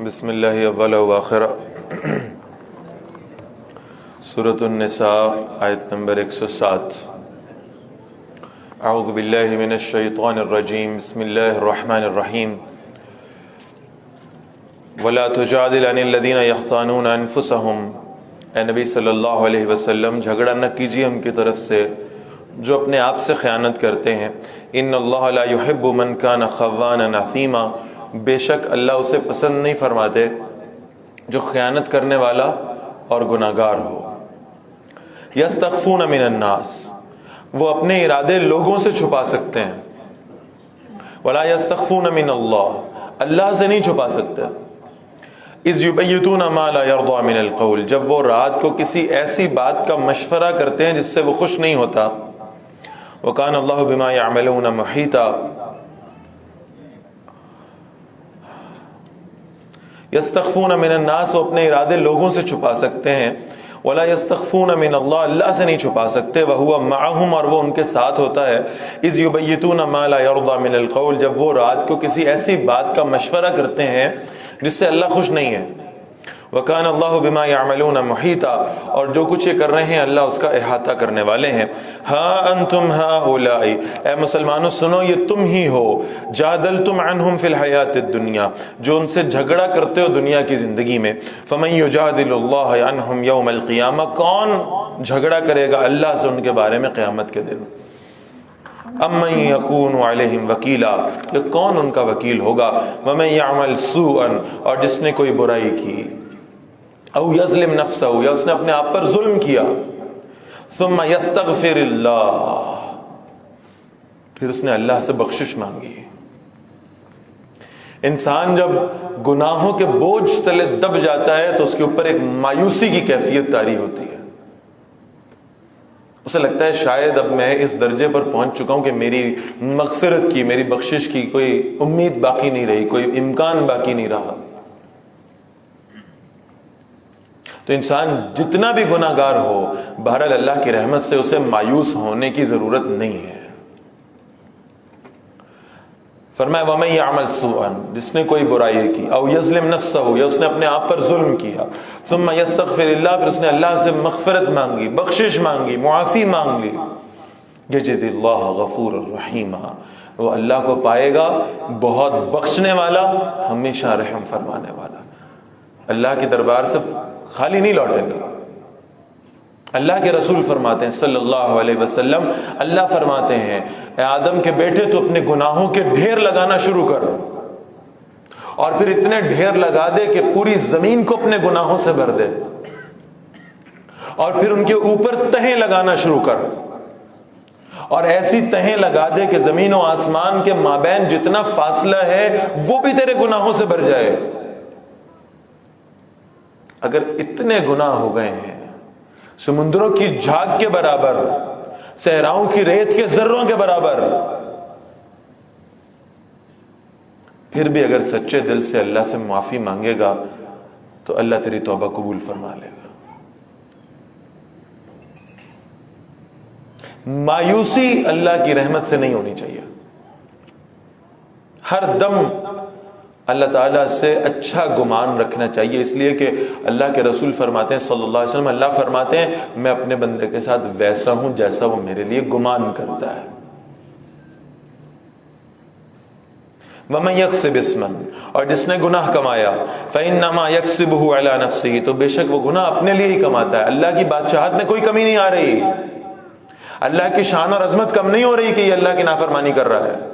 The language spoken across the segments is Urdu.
بسم اللہ اول و آخر سورۃ النساء آیت نمبر 107. اعوذ باللہ من الشیطان الرجیم. بسم اللہ الرحمن الرحیم. ولا تجادل عن الذین یختانون انفسهم. اے نبی صلی اللہ علیہ وسلم جھگڑا نہ کیجیے ان کی طرف سے جو اپنے آپ سے خیانت کرتے ہیں. ان اللہ لا يحب من كان خوانا اثیما. بے شک اللہ اسے پسند نہیں فرماتے جو خیانت کرنے والا اور گناہگار ہو. یستخفون من الناس. وہ اپنے ارادے لوگوں سے چھپا سکتے ہیں. ولا یستخفون من اللہ. اللہ سے نہیں چھپا سکتے. اذ یبیتون ما لا یرضى من القول. جب وہ رات کو کسی ایسی بات کا مشورہ کرتے ہیں جس سے وہ خوش نہیں ہوتا. وکان اللہ بما یعملون محیطا. یستخفون من الناس. وہ اپنے ارادے لوگوں سے چھپا سکتے ہیں. ولا یستخفون من اللہ. اللہ سے نہیں چھپا سکتے. وہو معہم. اور وہ ان کے ساتھ ہوتا ہے. اذ یبیتون ما لا یرضى من القول. جب وہ رات کو کسی ایسی بات کا مشورہ کرتے ہیں جس سے اللہ خوش نہیں ہے. وکان اللہ بما یعملون محیطا. اور جو کچھ یہ کر رہے ہیں اللہ اس کا احاطہ کرنے والے ہیں. ہاں انتم ہؤلاء. اے مسلمانوں سنو یہ تم ہی ہو. جادلتم عنہم فی الحیات الدنیا. جو ان سے جھگڑا کرتے ہو دنیا کی زندگی میں. فمن یجادل اللہ عنہم یوم القیامہ. کون جھگڑا کرے گا اللہ سے ان کے بارے میں قیامت کے دن. امن یکون علیہم وکیلا. یہ کون ان کا وکیل ہوگا. ومن یعمل سوءا. اور جس نے کوئی برائی کی. او یظلم نفسہ. یا اس نے اپنے آپ پر ظلم کیا. ثم یستغفر اللہ. پھر اس نے اللہ سے بخشش مانگی. انسان جب گناہوں کے بوجھ تلے دب جاتا ہے تو اس کے اوپر ایک مایوسی کی کیفیت طاری ہوتی ہے. اسے لگتا ہے شاید اب میں اس درجے پر پہنچ چکا ہوں کہ میری مغفرت کی, میری بخشش کی کوئی امید باقی نہیں رہی, کوئی امکان باقی نہیں رہا. تو انسان جتنا بھی گناہ گار ہو بہرحال اللہ کی رحمت سے اسے مایوس ہونے کی ضرورت نہیں ہے. فرمایا وَمَن يَعْمَلْ سُوءًا. جس نے کوئی برائی کی. او یظلم نفسہ. یا اس نے اپنے آپ پر ظلم کیا. ثم یستغفر اللہ. پھر اس نے اللہ سے مغفرت مانگی, بخشش مانگی, معافی مانگ لی. یجد اللہ غفور الرحیم. وہ اللہ کو پائے گا بہت بخشنے والا, ہمیشہ رحم فرمانے والا. اللہ کے دربار سے خالی نہیں لوٹے گا. اللہ کے رسول فرماتے ہیں صلی اللہ علیہ وسلم, اللہ فرماتے ہیں اے آدم کے بیٹے تو اپنے گناہوں کے ڈھیر لگانا شروع کر, اور پھر اتنے ڈھیر لگا دے کہ پوری زمین کو اپنے گناہوں سے بھر دے, اور پھر ان کے اوپر تہیں لگانا شروع کر, اور ایسی تہیں لگا دے کہ زمین و آسمان کے مابین جتنا فاصلہ ہے وہ بھی تیرے گناہوں سے بھر جائے. اگر اتنے گناہ ہو گئے ہیں سمندروں کی جھاگ کے برابر, صحراؤں کی ریت کے ذروں کے برابر, پھر بھی اگر سچے دل سے اللہ سے معافی مانگے گا تو اللہ تیری توبہ قبول فرما لے گا. مایوسی اللہ کی رحمت سے نہیں ہونی چاہیے. ہر دم اللہ تعالیٰ سے اچھا گمان رکھنا چاہیے, اس لیے کہ اللہ کے رسول فرماتے ہیں صلی اللہ علیہ وسلم, اللہ فرماتے ہیں میں اپنے بندے کے ساتھ ویسا ہوں جیسا وہ میرے لیے گمان کرتا ہے. وَمَن يَكْسِبْ إِثْمًا. اور جس نے گناہ کمایا فَإِنَّمَا يَكْسِبُهُ عَلَى نَفْسِهِ. تو بے شک وہ گناہ اپنے لیے ہی کماتا ہے. اللہ کی بادشاہت میں کوئی کمی نہیں آ رہی, اللہ کی شان اور عظمت کم نہیں ہو رہی کہ یہ اللہ کی نافرمانی کر رہا ہے.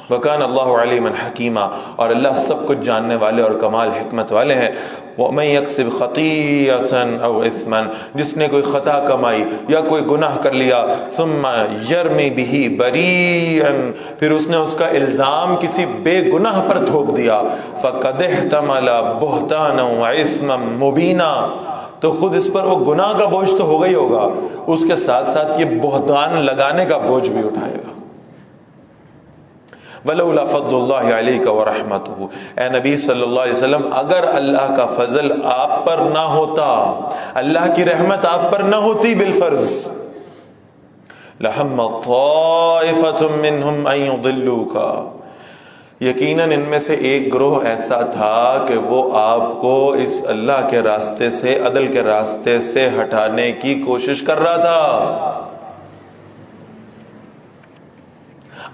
وَكَانَ اللَّهُ عَلِيمًا حَكِيمًا. اور اللہ سب کچھ جاننے والے اور کمال حکمت والے ہیں. وَمَن يَكْسِبْ خَطِيئَةً أَوْ إِثْمًا. جس نے کوئی خطا کمائی یا کوئی گناہ کر لیا, ثُمَّ يَرْمِ بِهِ بَرِيئًا. پھر اس نے اس کا الزام کسی بے گناہ پر تھوپ دیا, فَقَدِ احْتَمَلَ بُهْتَانًا وَإِثْمًا مُبِينًا. تو خود اس پر وہ گناہ کا بوجھ تو ہوگا ہی ہوگا, اس کے ساتھ ساتھ یہ بہتان لگانے کا بوجھ بھی اٹھائے گا. وَلَوْلَا فَضْلُ اللَّهِ عَلَيْكَ وَرَحْمَتُهُ. اے نبی صلی اللہ علیہ وسلم اگر اللہ کا فضل آپ پر نہ ہوتا, اللہ کی رحمت آپ پر نہ ہوتی بالفرض, لَهَمَّ طَائِفَةٌ مِّنْهُمْ أَن يُضِلُّوكَ، یقیناً ان میں سے ایک گروہ ایسا تھا کہ وہ آپ کو اس اللہ کے راستے سے، عدل کے راستے سے ہٹانے کی کوشش کر رہا تھا۔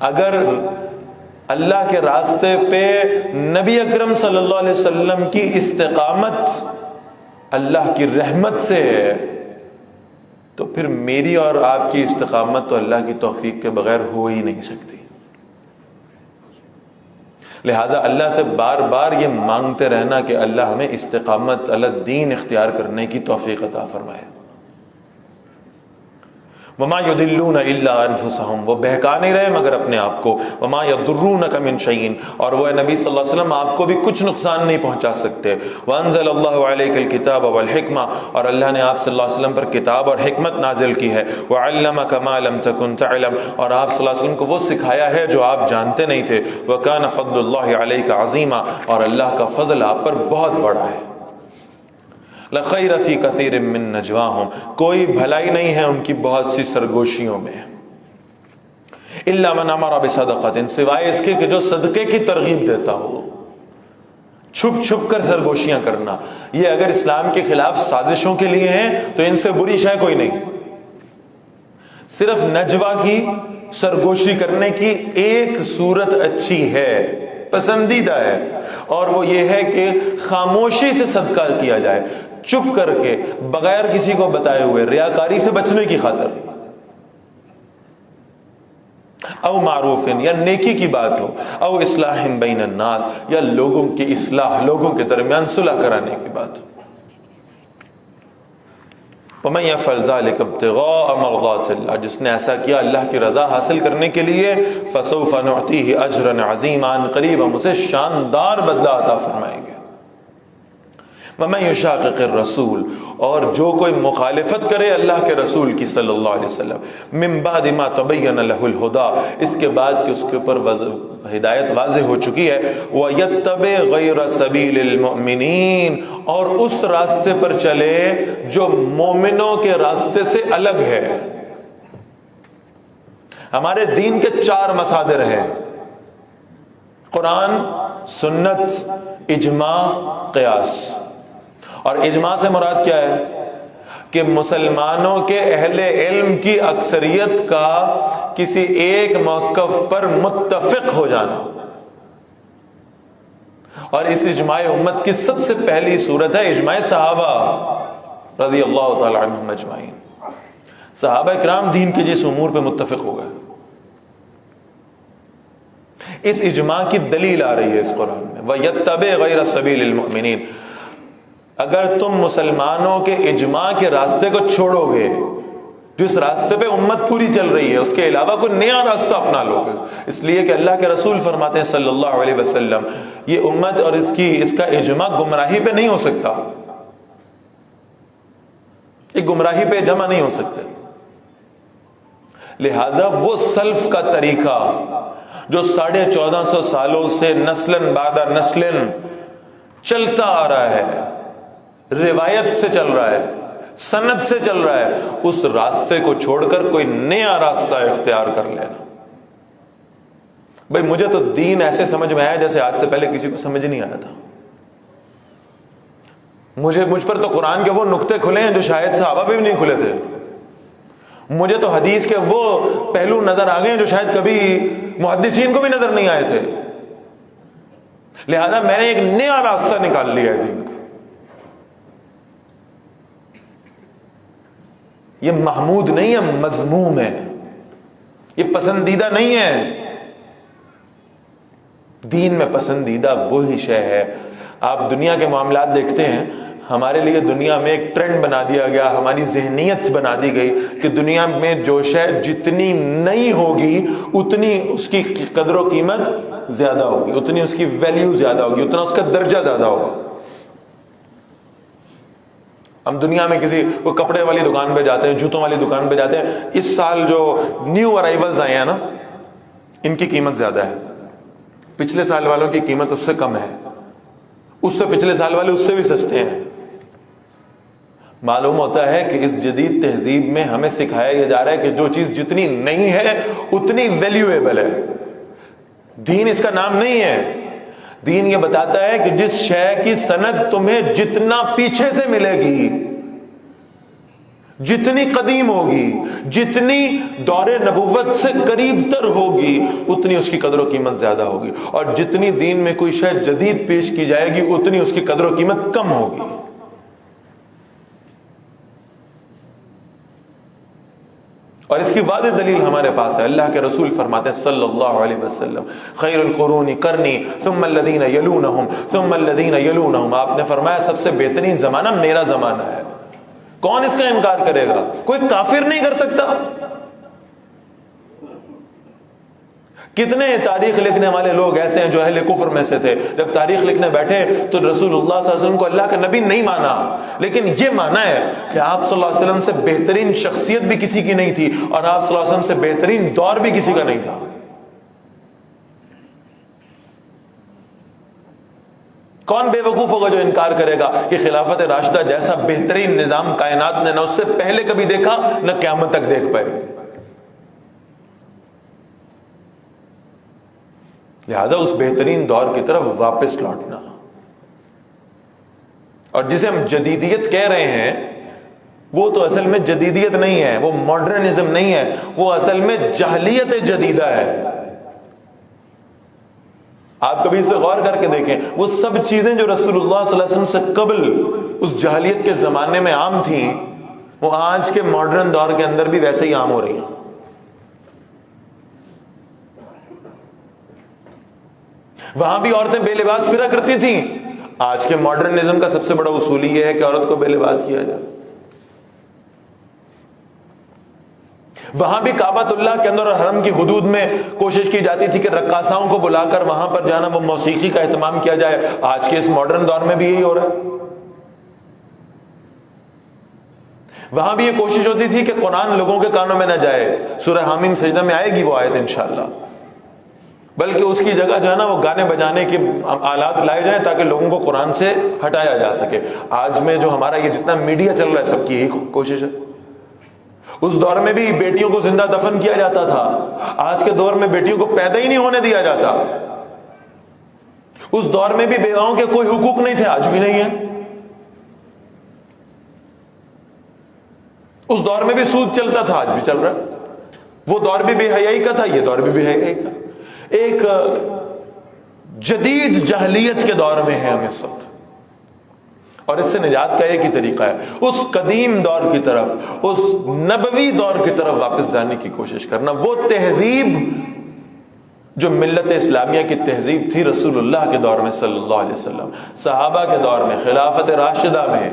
اگر اللہ کے راستے پہ نبی اکرم صلی اللہ علیہ وسلم کی استقامت اللہ کی رحمت سے ہے، تو پھر میری اور آپ کی استقامت تو اللہ کی توفیق کے بغیر ہو ہی نہیں سکتی۔ لہٰذا اللہ سے بار بار یہ مانگتے رہنا کہ اللہ ہمیں استقامت علی الدین اختیار کرنے کی توفیق عطا فرمائے۔ وما يضلون الا انفسهم، وہ بہکا نہیں رہے مگر اپنے آپ کو۔ وما يضرونك من شيء، اور وہ نبی صلی اللہ علیہ وسلم آپ کو بھی کچھ نقصان نہیں پہنچا سکتے۔ وانزل اللہ علیک الکتاب والحکمہ، اور اللہ نے آپ صلی اللہ علیہ وسلم پر کتاب اور حکمت نازل کی ہے۔ وعلمک ما لم تکن تعلم، اور آپ صلی اللہ علیہ وسلم کو وہ سکھایا ہے جو آپ جانتے نہیں تھے۔ وکان فضل اللہ علیک عظیما، اور اللہ کا فضل آپ پر بہت بڑا ہے۔ لَخَيْرَ فِي كَثِيرٍ مِّن نَجْوَاهُمْ، کوئی بھلائی نہیں ہے ان کی بہت سی سرگوشیوں میں۔ إِلَّا مَنْ أَمَرَ بِصَدَقَةٍ، سوائے اس کے کہ جو صدقے کی ترغیب دیتا ہو۔ چھپ چھپ کر سرگوشیاں کرنا، یہ اگر اسلام کے خلاف سازشوں کے لیے ہیں تو ان سے بری شے کوئی نہیں۔ صرف نجوا کی، سرگوشی کرنے کی ایک صورت اچھی ہے، پسندیدہ ہے، اور وہ یہ ہے کہ خاموشی سے صدقہ کیا جائے، چپ کر کے، بغیر کسی کو بتائے ہوئے، ریاکاری سے بچنے کی خاطر۔ او معروف، یا نیکی کی بات ہو، او اصلاح بین الناس، یا لوگوں کی اصلاح، لوگوں کے درمیان صلح کرانے کی بات ہو۔ وَمَن يَفْعَلْ ذَلِكَ ابْتِغَاءَ مَرْضَاتِ اللَّهِ، جس نے ایسا کیا اللہ کی رضا حاصل کرنے کے لیے، فَسَوْفَ نُعْتِيهِ أَجْرًا عَظِيمًا، قریب ہم اسے شاندار بدلہ عطا فرمائیں گے۔ وَمَن يُشَاقِقِ الرَّسُولَ، اور جو کوئی مخالفت کرے اللہ کے رسول کی صلی اللہ علیہ وسلم، مِن بَعْدِ مَا تَبَيَّنَ لَهُ الْهُدَى، اس کے بعد کہ اس کے اوپر ہدایت واضح ہو چکی ہے، وَيَتَّبِعْ غَيْرَ سَبِيلِ الْمُؤْمِنِينَ، اور اس راستے پر چلے جو مومنوں کے راستے سے الگ ہے۔ ہمارے دین کے 4 مصادر ہیں: قرآن، سنت، اجماع، قیاس۔ اور اجماع سے مراد کیا ہے؟ کہ مسلمانوں کے اہل علم کی اکثریت کا کسی ایک موقف پر متفق ہو جانا۔ اور اس اجماع امت کی سب سے پہلی صورت ہے اجماع صحابہ رضی اللہ تعالی عنہم اجمعین۔ صحابہ کرام دین کے جس امور پہ متفق ہو گئے، اس اجماع کی دلیل آ رہی ہے اس قرآن میں، وَيَتَّبِعْ غَيْرَ سَبِيلِ الْمُؤْمِنِينَ۔ اگر تم مسلمانوں کے اجماع کے راستے کو چھوڑو گے، جس راستے پہ امت پوری چل رہی ہے، اس کے علاوہ کوئی نیا راستہ اپنا لو گے، اس لیے کہ اللہ کے رسول فرماتے ہیں صلی اللہ علیہ وسلم، یہ امت اور اس کا اجماع گمراہی پہ نہیں ہو سکتا، یہ گمراہی پہ جمع نہیں ہو سکتے۔ لہذا وہ سلف کا طریقہ جو 1450 سالوں سے نسلاً بعد نسلاً چلتا آ رہا ہے، روایت سے چل رہا ہے، سند سے چل رہا ہے، اس راستے کو چھوڑ کر کوئی نیا راستہ اختیار کر لینا۔ بھئی مجھے تو دین ایسے سمجھ میں آیا جیسے آج سے پہلے کسی کو سمجھ نہیں آیا تھا۔ مجھ پر تو قرآن کے وہ نقطے کھلے ہیں جو شاید صحابہ پہ بھی نہیں کھلے تھے۔ مجھے تو حدیث کے وہ پہلو نظر آ گئے ہیں جو شاید کبھی محدثین کو بھی نظر نہیں آئے تھے۔ لہذا میں نے ایک نیا راستہ نکال لیا ہے دین کا۔ یہ محمود نہیں ہے، مذموم ہے، یہ پسندیدہ نہیں ہے۔ دین میں پسندیدہ وہی شے ہے۔ آپ دنیا کے معاملات دیکھتے ہیں، ہمارے لیے دنیا میں ایک ٹرینڈ بنا دیا گیا، ہماری ذہنیت بنا دی گئی کہ دنیا میں جو شے جتنی نئی ہوگی اتنی اس کی قدر و قیمت زیادہ ہوگی، اتنی اس کی ویلیو زیادہ ہوگی، اتنا اس کا درجہ زیادہ ہوگا۔ ہم دنیا میں کسی کوئی کپڑے والی دکان پہ جاتے ہیں، جوتوں والی دکان پہ جاتے ہیں، اس سال جو نیو ارائیولز آئے ہیں نا، ان کی قیمت زیادہ ہے، پچھلے سال والوں کی قیمت اس سے کم ہے، اس سے پچھلے سال والے اس سے بھی سستے ہیں۔ معلوم ہوتا ہے کہ اس جدید تہذیب میں ہمیں سکھایا یہ جا رہا ہے کہ جو چیز جتنی نہیں ہے اتنی ویلیویبل ہے. دین اس کا نام نہیں ہے. دین یہ بتاتا ہے کہ جس شے کی سند تمہیں جتنا پیچھے سے ملے گی، جتنی قدیم ہوگی، جتنی دور نبوت سے قریب تر ہوگی، اتنی اس کی قدر و قیمت زیادہ ہوگی، اور جتنی دین میں کوئی شے جدید پیش کی جائے گی اتنی اس کی قدر و قیمت کم ہوگی. اور اس کی واضح دلیل ہمارے پاس ہے. اللہ کے رسول فرماتے ہیں صلی اللہ علیہ وسلم خیر القرون قرنی ثم الذین یلونہم ثم الذین یلونہم. آپ نے فرمایا سب سے بہترین زمانہ میرا زمانہ ہے. کون اس کا انکار کرے گا؟ کوئی کافر نہیں کر سکتا. کتنے تاریخ لکھنے والے لوگ ایسے ہیں جو اہل کفر میں سے تھے، جب تاریخ لکھنے بیٹھے تو رسول اللہ صلی اللہ علیہ وسلم کو اللہ کا نبی نہیں مانا، لیکن یہ مانا ہے کہ آپ صلی اللہ علیہ وسلم سے بہترین شخصیت بھی کسی کی نہیں تھی، اور آپ صلی اللہ علیہ وسلم سے بہترین دور بھی کسی کا نہیں تھا. کون بے وقوف ہوگا جو انکار کرے گا کہ خلافت راشدہ جیسا بہترین نظام کائنات نے نہ اس سے پہلے کبھی دیکھا نہ قیامت تک دیکھ پائے گی. لہذا اس بہترین دور کی طرف واپس لوٹنا، اور جسے ہم جدیدیت کہہ رہے ہیں وہ تو اصل میں جدیدیت نہیں ہے، وہ ماڈرنزم نہیں ہے، وہ اصل میں جاہلیت جدیدہ ہے. آپ کبھی اس پہ غور کر کے دیکھیں، وہ سب چیزیں جو رسول اللہ صلی اللہ علیہ وسلم سے قبل اس جاہلیت کے زمانے میں عام تھیں، وہ آج کے ماڈرن دور کے اندر بھی ویسے ہی عام ہو رہی ہیں. وہاں بھی عورتیں بے لباس پھرا کرتی تھیں. آج کے ماڈرنزم کا سب سے بڑا اصول یہ ہے کہ عورت کو بے لباس کیا جائے. وہاں بھی کعبۃ اللہ کے اندر اور حرم کی حدود میں کوشش کی جاتی تھی کہ رقاصاؤں کو بلا کر وہاں پر جانا، وہ موسیقی کا اہتمام کیا جائے. آج کے اس ماڈرن دور میں بھی یہی ہو رہا ہے. وہاں بھی یہ کوشش ہوتی تھی کہ قرآن لوگوں کے کانوں میں نہ جائے. سورہ حامیم سجدہ میں آئے گی وہ آیت انشاءاللہ. بلکہ اس کی جگہ جو ہے نا وہ گانے بجانے کے آلات لائے جائیں تاکہ لوگوں کو قرآن سے ہٹایا جا سکے. آج میں جو ہمارا یہ جتنا میڈیا چل رہا ہے سب کی یہی کوشش ہے. اس دور میں بھی بیٹیوں کو زندہ دفن کیا جاتا تھا. آج کے دور میں بیٹیوں کو پیدا ہی نہیں ہونے دیا جاتا. اس دور میں بھی بیواؤں کے کوئی حقوق نہیں تھے، آج بھی نہیں ہے. اس دور میں بھی سود چلتا تھا، آج بھی چل رہا ہے. وہ دور بھی بے حیائی کا تھا، یہ دور بھی بے حیائی کا. ایک جدید جاہلیت کے دور میں ہے ہم اس وقت، اور اس سے نجات کا ایک ہی طریقہ ہے اس قدیم دور کی طرف، اس نبوی دور کی طرف واپس جانے کی کوشش کرنا. وہ تہذیب جو ملت اسلامیہ کی تہذیب تھی رسول اللہ کے دور میں صلی اللہ علیہ وسلم، صحابہ کے دور میں، خلافت راشدہ میں،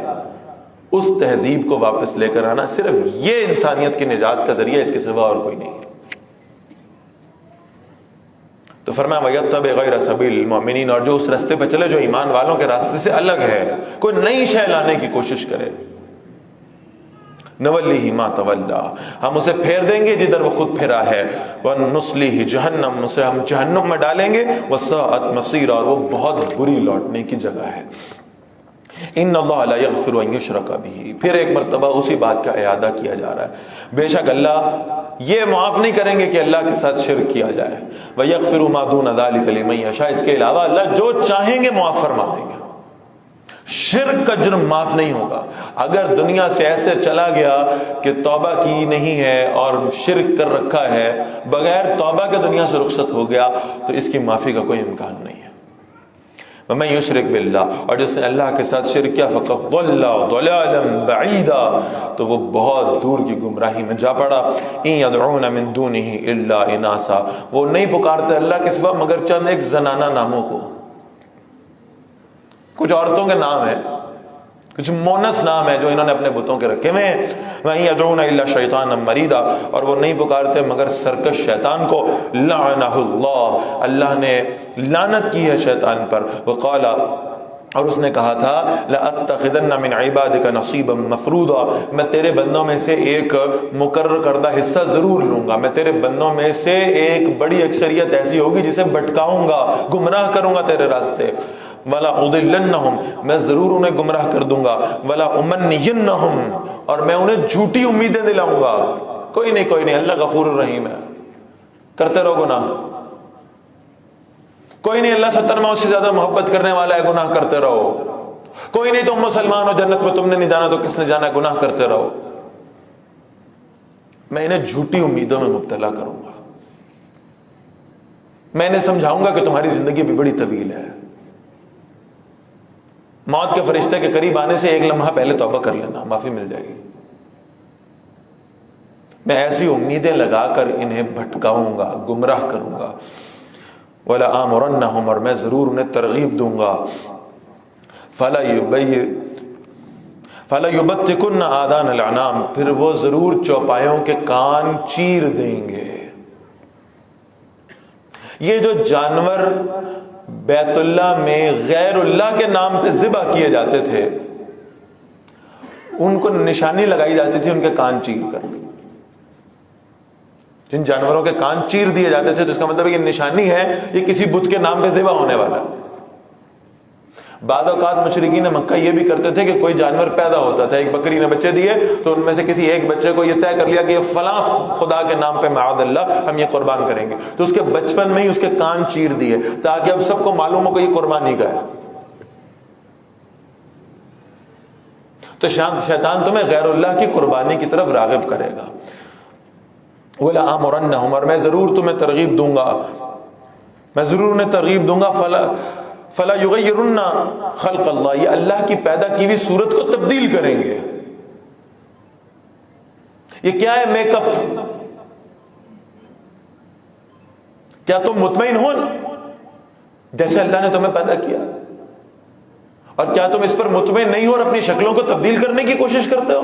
اس تہذیب کو واپس لے کر آنا، صرف یہ انسانیت کی نجات کا ذریعہ، اس کے سوا اور کوئی نہیں. تو فرمایا وَيَتَّبِعْ غَيْرَ سَبِيلِ الْمُؤْمِنِينَ، اور جو اس راستے پہ چلے جو ایمان والوں کے راستے سے الگ ہے، کوئی نئی شے لانے کی کوشش کرے، نَوَلِّهِ مَا تَوَلَّى، ہم اسے پھیر دیں گے جدھر وہ خود پھرا ہے، وَنُصْلِهِ جَهَنَّمَ، اسے ہم جہنم میں ڈالیں گے، وَسَاءَتْ مَصِيرًا، اور وہ بہت بری لوٹنے کی جگہ ہے. ان اللہ لا یغفر ان یشرک بہ، پھر ایک مرتبہ اسی بات کا اعادہ کیا جا رہا ہے. بے شک اللہ یہ معاف نہیں کریں گے کہ اللہ کے ساتھ شرک کیا جائے. ویغفر ما دون ذلک لمن یشاء، اس کے علاوہ اللہ جو چاہیں گے معاف فرما دیں گے. شرک کا جرم معاف نہیں ہوگا. اگر دنیا سے ایسے چلا گیا کہ توبہ کی نہیں ہے اور شرک کر رکھا ہے، بغیر توبہ کے دنیا سے رخصت ہو گیا، تو اس کی معافی کا کوئی امکان نہیں ہے. وَمَن يُشْرِكْ بِاللَّهِ، اور جس نے اللہ کے ساتھ شرک کیا، فَقَدْ ضَلَّ ضَلَالًا بَعِيدًا، تو وہ بہت دور کی گمراہی میں جا پڑا. إِن يَدْعُونَ مِن دُونِهِ إِلَّا إِنَاثًا، وہ نہیں پکارتے اللہ کے سوا مگر چند ایک زنانہ ناموں کو. کچھ عورتوں کے نام ہیں، کچھ مونس نام ہے جو انہوں نے اپنے بتوں کے رکھے ہوئے ہیں. وَإِن يَدْعُونَ إِلَّا شَيْطَانًا مَرِيدًا، اور وہ نہیں پکارتے مگر سرکش شیطان کو. لعنہ اللہ، اللہ نے لعنت کی ہے شیطان پر. وقال، اور اس نے کہا تھا لَأَتَّخِذَنَّ مِنْ عِبَادِكَ نَصِيبًا مَفْرُوضًا، میں تیرے بندوں میں سے ایک مقرر کردہ حصہ ضرور لوں گا. میں تیرے بندوں میں سے ایک بڑی اکثریت ایسی ہوگی جسے بھٹکاؤں گا، گمراہ کروں گا تیرے راستے. ولا اضلنہم، میں ضرور انہیں گمراہ کر دوں گا، ولا امنینہم، اور میں انہیں جھوٹی امیدیں دلاؤں گا۔ کوئی نہیں، اللہ غفور الرحیم ہے، کرتے رہو گناہ۔ کوئی نہیں، اللہ 70 ماؤں سے زیادہ محبت کرنے والا ہے، گناہ کرتے رہو۔ کوئی نہیں، تم مسلمان ہو، جنت میں تم نے نہیں جانا تو کس نے جانا ہے، گناہ کرتے رہو۔ میں انہیں جھوٹی امیدوں میں مبتلا کروں گا، میں انہیں سمجھاؤں گا کہ تمہاری زندگی بھی بڑی طویل ہے، موت کے فرشتے کے قریب آنے سے 1 لمحہ پہلے توبہ کر لینا، معافی مل جائے گی۔ میں ایسی امیدیں لگا کر انہیں بھٹکاؤں گا، گمراہ کروں گا۔ وَلَآمُرَنَّهُمْ، اور میں ضرور انہیں ترغیب دوں گا۔ فَلَيُبَتِّكُنَّ آذَانَ الْأَنْعَامِ، پھر وہ ضرور چوپایوں کے کان چیر دیں گے۔ یہ جو جانور بیت اللہ میں غیر اللہ کے نام پہ ذبح کیے جاتے تھے، ان کو نشانی لگائی جاتی تھی ان کے کان چیر کر۔ جن جانوروں کے کان چیر دیے جاتے تھے تو اس کا مطلب ہے یہ نشانی ہے، یہ کسی بت کے نام پہ ذبح ہونے والا ہے۔ بعض اوقات مشرکین مکہ یہ بھی کرتے تھے کہ کوئی جانور پیدا ہوتا تھا، ایک بکری نے بچے دیے تو ان میں سے کسی ایک بچے کو یہ طے کر لیا کہ یہ فلاں خدا کے نام پہ معاذ اللہ ہم یہ قربان کریں گے، تو اس کے بچپن میں ہی اس کے کان چیر دیے تاکہ اب سب کو معلوم ہو کہ یہ قربانی کا ہے۔ تو شیطان تمہیں غیر اللہ کی قربانی کی طرف راغب کرے گا۔ وَلَآمُرَنَّهُمْ، اور میں ضرور تمہیں ترغیب دوں گا، میں ضرور انہیں ترغیب دوں گا۔ فَلَا يُغَيِّرُنَّ خَلْقَ اللَّهِ، یہ اللہ کی پیدا کی ہوئی صورت کو تبدیل کریں گے۔ یہ کیا ہے؟ Make up. کیا تم مطمئن ہو جیسے اللہ نے تمہیں پیدا کیا؟ اور کیا تم اس پر مطمئن نہیں ہو اور اپنی شکلوں کو تبدیل کرنے کی کوشش کرتے ہو؟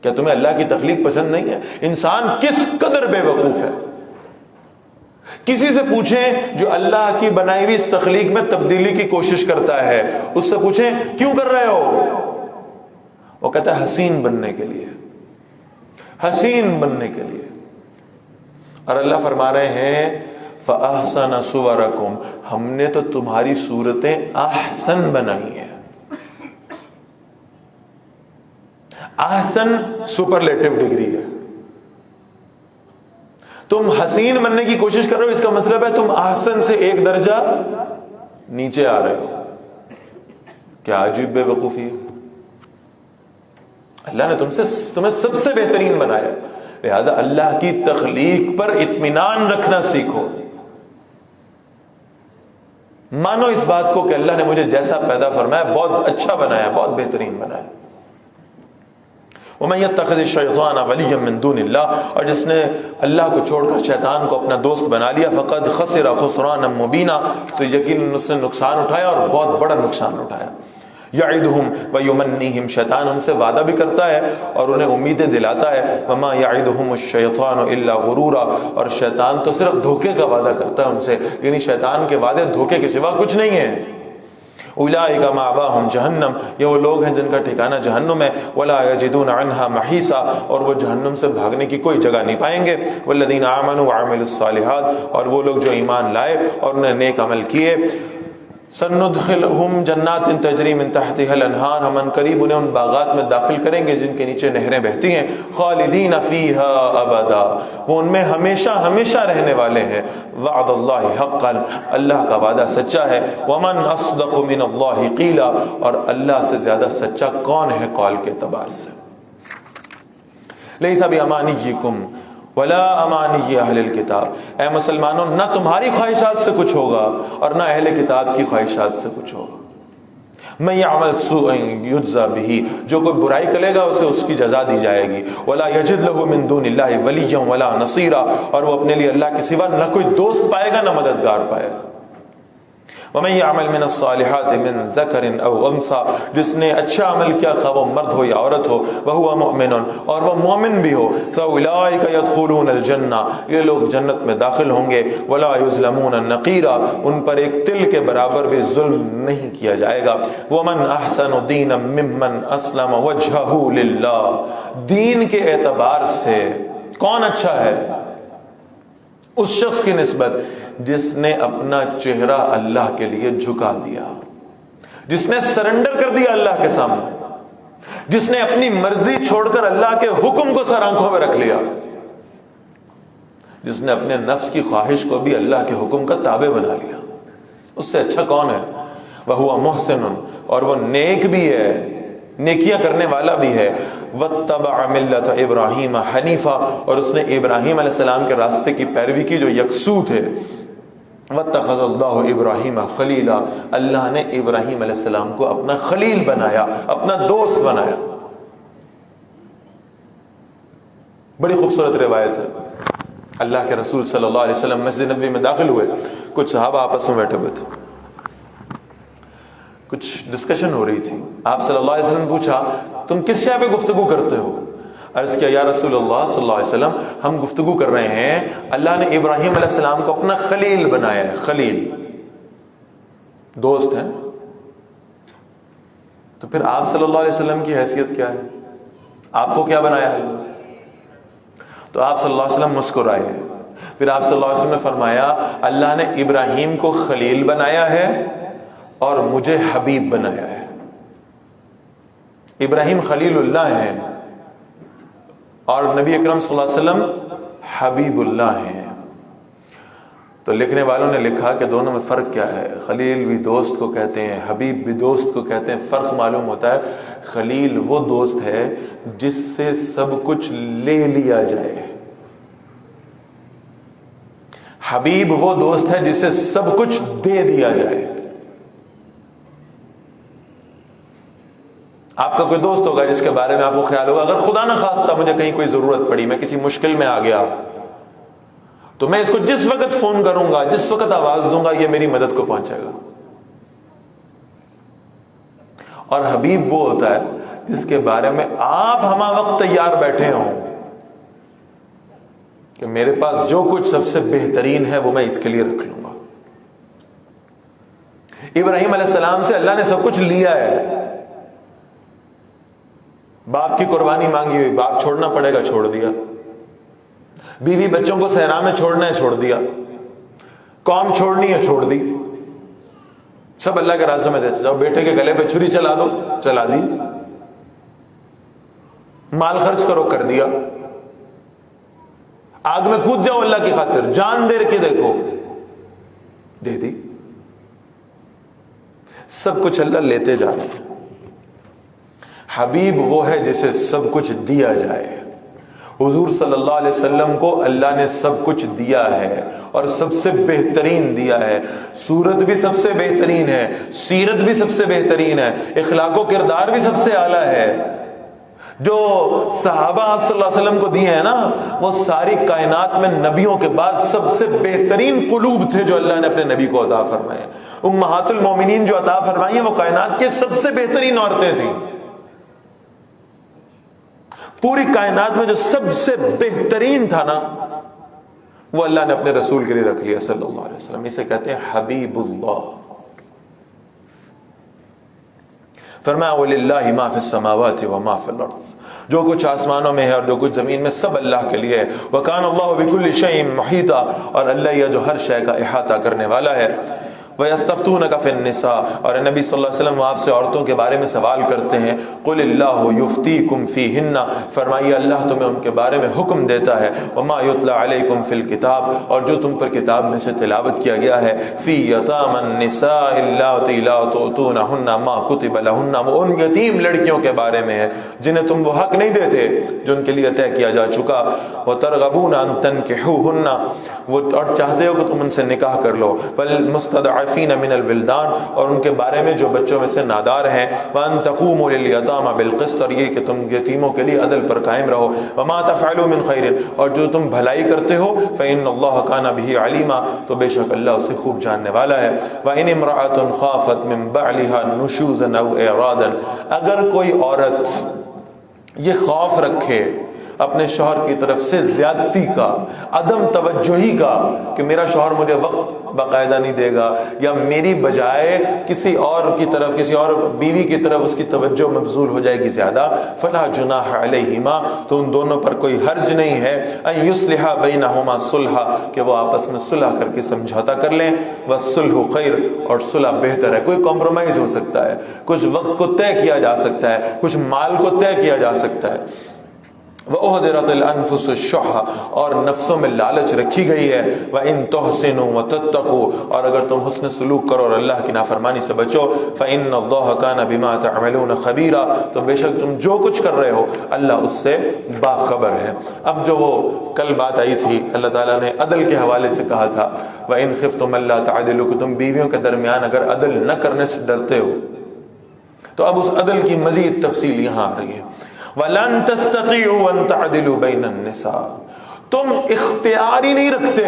کیا تمہیں اللہ کی تخلیق پسند نہیں ہے؟ انسان کس قدر بے وقوف ہے۔ کسی سے پوچھیں جو اللہ کی بنائی ہوئی اس تخلیق میں تبدیلی کی کوشش کرتا ہے، اس سے پوچھیں کیوں کر رہے ہو؟ وہ کہتا ہے حسین بننے کے لیے، حسین بننے کے لیے۔ اور اللہ فرما رہے ہیں فَأَحْسَنَ صُوَرَكُمْ، ہم نے تو تمہاری صورتیں احسن بنائی ہیں۔ احسن سپرلیٹو ڈگری ہے۔ تم حسین بننے کی کوشش کر رہے ہو، اس کا مطلب ہے تم احسن سے ایک درجہ نیچے آ رہے ہو۔ کیا عجیب بے وقوفی ہے۔ اللہ نے تمہیں سب سے بہترین بنایا، لہذا اللہ کی تخلیق پر اطمینان رکھنا سیکھو۔ مانو اس بات کو کہ اللہ نے مجھے جیسا پیدا فرمایا بہت اچھا بنایا، بہت بہترین بنایا۔ وَمَن يَتَّخِذِ الشَّيْطَانَ وَلِيًّا مِن دُونِ اللَّهِ، اور جس نے اللہ کو چھوڑ کر شیطان کو اپنا دوست بنا لیا، فَقَدْ خَسِرَ خُسْرَانًا مُبِينًا، تو یقیناً اس نے نقصان اٹھایا اور بہت بڑا نقصان اٹھایا۔ يَعِدُهُمْ وَيُمَنِّيهِمْ، شیطان ہم سے وعدہ بھی کرتا ہے اور انہیں امیدیں دلاتا ہے۔ وَمَا يَعِدُهُمُ الشَّيْطَانُ إِلَّا غُرُورًا، اور شیطان تو صرف دھوکے کا وعدہ کرتا ہے ان سے، یعنی شیطان کے وعدے دھوکے کے سوا کچھ نہیں ہیں۔ اولئک مأواہم جہنم، یہ وہ لوگ ہیں جن کا ٹھکانہ جہنم ہے۔ ولا یجدون عنہا محیصا، اور وہ جہنم سے بھاگنے کی کوئی جگہ نہیں پائیں گے۔ والذین آمنوا وعملوا الصالحات، اور وہ لوگ جو ایمان لائے اور انہوں نے نیک عمل کیے۔ سندخلہم جنات تجری من تحتها الانہار، ہم ان قریب انہیں ان باغات میں داخل کریں گے جن کے نیچے نہریں بہتی ہیں۔ خالدین فیہا ابدا، وہ ان میں ہمیشہ ہمیشہ رہنے والے ہیں۔ وعد اللہ حقا، اللہ کا وعدہ سچا ہے۔ ومن اصدق من اللہ قیلا، اور اللہ سے زیادہ سچا کون ہے قول کے اعتبار سے۔ لیس بامانیکم ولا امانی اہل الکتاب، اے مسلمانوں نہ تمہاری خواہشات سے کچھ ہوگا اور نہ اہل کتاب کی خواہشات سے کچھ ہوگا۔ من یعمل سوءا یجزا بہ، جو کوئی برائی کرے گا اسے اس کی جزا دی جائے گی۔ ولا یجد له من دون اللہ ولیا ولا نصیرا، اور وہ اپنے لیے اللہ کے سوا نہ کوئی دوست پائے گا نہ مددگار پائے گا۔ ومن يعمل من الصالحات من ذکر او انثى، جس نے اچھا عمل کیا خواہ وہ مرد ہو یا عورت ہو، وهو مؤمن، اور وہ مومن بھی ہو، فاولئک يدخلون الجنہ، یہ لوگ جنت میں داخل ہوں گے۔ ولا يظلمون نقیرا، ان پر ایک تل کے برابر بھی ظلم نہیں کیا جائے گا۔ ومن احسن دینا ممن اسلم وجهه للہ، دین کے اعتبار سے کون اچھا ہے؟ اس شخص کی نسبت جس نے اپنا چہرہ اللہ کے لیے جھکا دیا، جس نے سرنڈر کر دیا اللہ کے سامنے، جس نے اپنی مرضی چھوڑ کر اللہ کے حکم کو سر آنکھوں میں رکھ لیا، جس نے اپنے نفس کی خواہش کو بھی اللہ کے حکم کا تابع بنا لیا، اس سے اچھا کون ہے؟ وَهُوَ مُحْسِنٌ، اور وہ نیک بھی ہے، نیکیاں کرنے والا بھی ہے، وَاتَّبَعَ مِلَّةَ إِبْرَاهِيمَ حَنِيفًا، اور اس نے ابراہیم علیہ السلام کے راستے کی پیروی کی جو یکسو تھے، وَاتَّخَذَ اللَّهُ إِبْرَاهِيمَ خَلِيلًا، اللہ نے ابراہیم علیہ السلام کو اپنا خلیل بنایا، اپنا دوست بنایا۔ بڑی خوبصورت روایت ہے، اللہ کے رسول صلی اللہ علیہ وسلم مسجد نبوی میں داخل ہوئے، کچھ صحابہ آپس میں بیٹھے ہوئے تھے، کچھ ڈسکشن ہو رہی تھی۔ آپ صلی اللہ علیہ وسلم نے پوچھا تم کس شے پہ گفتگو کرتے ہو؟ عرض کیا یا رسول اللہ صلی اللہ علیہ وسلم ہم گفتگو کر رہے ہیں اللہ نے ابراہیم علیہ السلام کو اپنا خلیل بنایا ہے، خلیل دوست ہیں، تو پھر آپ صلی اللہ علیہ وسلم کی حیثیت کیا ہے؟ آپ کو کیا بنایا ہے؟ تو آپ صلی اللہ علیہ وسلم مسکرائے، پھر آپ صلی اللہ علیہ وسلم نے فرمایا اللہ نے ابراہیم کو خلیل بنایا ہے اور مجھے حبیب بنایا ہے۔ ابراہیم خلیل اللہ ہیں اور نبی اکرم صلی اللہ علیہ وسلم حبیب اللہ ہیں۔ تو لکھنے والوں نے لکھا کہ دونوں میں فرق کیا ہے؟ خلیل بھی دوست کو کہتے ہیں، حبیب بھی دوست کو کہتے ہیں۔ فرق معلوم ہوتا ہے، خلیل وہ دوست ہے جس سے سب کچھ لے لیا جائے، حبیب وہ دوست ہے جس سے سب کچھ دے دیا جائے۔ آپ کا کوئی دوست ہوگا جس کے بارے میں آپ کو خیال ہوگا اگر خدا نہ خواستہ مجھے کہیں کوئی ضرورت پڑی، میں کسی مشکل میں آ گیا، تو میں اس کو جس وقت فون کروں گا، جس وقت آواز دوں گا، یہ میری مدد کو پہنچے گا۔ اور حبیب وہ ہوتا ہے جس کے بارے میں آپ ہمہ وقت تیار بیٹھے ہوں کہ میرے پاس جو کچھ سب سے بہترین ہے وہ میں اس کے لیے رکھ لوں گا۔ ابراہیم علیہ السلام سے اللہ نے سب کچھ لیا ہے، باپ کی قربانی مانگی ہوئی، باپ چھوڑنا پڑے گا، چھوڑ دیا، بیوی بچوں کو صحرا میں چھوڑنا ہے، چھوڑ دیا، قوم چھوڑنی ہے، چھوڑ دی، سب اللہ کے راستے میں دے جاؤ، بیٹے کے گلے پہ چھری چلا دو، چلا دی، مال خرچ کرو، کر دیا، آگ میں کود جاؤ اللہ کی خاطر، جان دے کے دیکھو، دے دی، سب کچھ اللہ لیتے جا رہے ہیں۔ حبیب وہ ہے جسے سب کچھ دیا جائے۔ حضور صلی اللہ علیہ وسلم کو اللہ نے سب کچھ دیا ہے اور سب سے بہترین دیا ہے، صورت بھی سب سے بہترین ہے، سیرت بھی سب سے بہترین ہے، اخلاق و کردار بھی سب سے اعلیٰ ہے۔ جو صحابہ آپ صلی اللہ علیہ وسلم کو دیے ہیں نا، وہ ساری کائنات میں نبیوں کے بعد سب سے بہترین قلوب تھے جو اللہ نے اپنے نبی کو عطا فرمائے۔ امہات المومنین جو عطا فرمائی ہیں وہ کائنات کی سب سے بہترین عورتیں تھیں۔ پوری کائنات میں جو سب سے بہترین تھا نا، وہ اللہ نے اپنے رسول کے لیے رکھ لیا صلی اللہ علیہ وسلم۔ اسے کہتے ہیں حبیب اللہ۔ فرمایا وَلِلَّهِ مَا فِي السَّمَاوَاتِ وَمَا فِي الْأَرْضِ، جو کچھ آسمانوں میں ہے اور جو کچھ زمین میں سب اللہ کے لیے ہے۔ وَكَانَ اللَّهُ بِكُلِّ شَيْءٍ مُحِيطًا، اور اللہ یہ جو ہر شے کا احاطہ کرنے والا ہے۔ وَيَسْتَفْتُونَكَ فِي النِّسَاءِ، اور نبی صلی اللہ علیہ وسلم آپ سے عورتوں کے بارے میں سوال کرتے ہیں۔ قُلِ اللَّهُ يُفْتِيكُمْ فِيهِنَّ، فرمائیے اللہ تمہیں ان کے بارے میں حکم دیتا ہے۔ وَمَا يُتْلَى عَلَيْكُمْ فِي الْكِتَابِ، اور جو تم پر کتاب میں سے تلاوت کیا گیا ہے۔ فِي يَتَامَى النِّسَاءِ اللَّاتِي لَا تُؤْتُونَهُنَّ مَا كُتِبَ لَهُنَّ، وہ ان یتیم لڑکیوں کے بارے میں ہے جنہیں تم وہ حق نہیں دیتے جو ان کے لیے طے کیا جا چکا۔ وَتَرْغَبُونَ أَن تَنكِحُوهُنَّ، وہ اور چاہتے ہو کہ تم ان سے نکاح کر لو۔ وَالْمُسْتَضْعَفِينَ مِنَ الْوِلْدَانِ، اور ان کے بارے میں جو بچوں میں سے نادار ہیں۔ وَأَن تَقُومُوا لِلْيَتَامَى بِالْقِسْطِ، اور یہ کہ تم یتیموں کے لیے عدل پر قائم رہو۔ وَمَا تَفْعَلُوا مِنْ خَيْرٍ، اور جو تم بھلائی کرتے ہو، فَإِنَّ اللَّهَ كَانَ بِهِ عَلِيمًا، تو بے شک اللہ اسے خوب جاننے والا ہے۔ وَإِنِ امْرَأَةٌ خَافَتْ مِنْ بَعْلِهَا نُشُوزًا أَوْ إِعْرَاضًا، اگر کوئی عورت یہ خوف رکھے اپنے شوہر کی طرف سے زیادتی کا، عدم توجہی کا کہ میرا شوہر مجھے وقت باقاعدہ نہیں دے گا، یا میری بجائے کسی اور کی طرف، کسی اور بیوی کی طرف اس کی توجہ مبذول ہو جائے گی زیادہ، فلا جناح علیہما، تو ان دونوں پر کوئی حرج نہیں ہے، ان یصلح بینہما صلحا، کہ وہ آپس میں صلح کر کے سمجھوتا کر لیں، والصلح خیر، اور صلح بہتر ہے۔ کوئی کمپرومائز ہو سکتا ہے، کچھ وقت کو طے کیا جا سکتا ہے، کچھ مال کو طے کیا جا سکتا ہے۔ وَأُحْضِرَتِ الْأَنفُسُ الشُّحَّ، اور نفسوں میں لالچ رکھی گئی ہے، وَإِن تُحْسِنُوا وَتَتَّقُوا، اور اگر تم حسن سلوک کرو اور اللہ کی نافرمانی سے بچو، فَإِنَّ اللَّهَ كَانَ بِمَا تَعْمَلُونَ خَبِيرًا، تو بے شک تم جو کچھ کر رہے ہو اللہ اس سے باخبر ہے۔ اب جو وہ کل بات آئی تھی، اللہ تعالیٰ نے عدل کے حوالے سے کہا تھا، وَإِن خِفْتُمْ أَلَّا تَعْدِلُوا، کہ تم بیویوں کے درمیان اگر عدل نہ کرنے سے ڈرتے ہو، تو اب اس عدل کی مزید تفصیل یہاں آ رہی ہے۔ وَلَن تَسْتَطِيعُوا أَن تَعْدِلُوا بَيْنَ النِّسَاءِ، تم اختیار ہی نہیں رکھتے،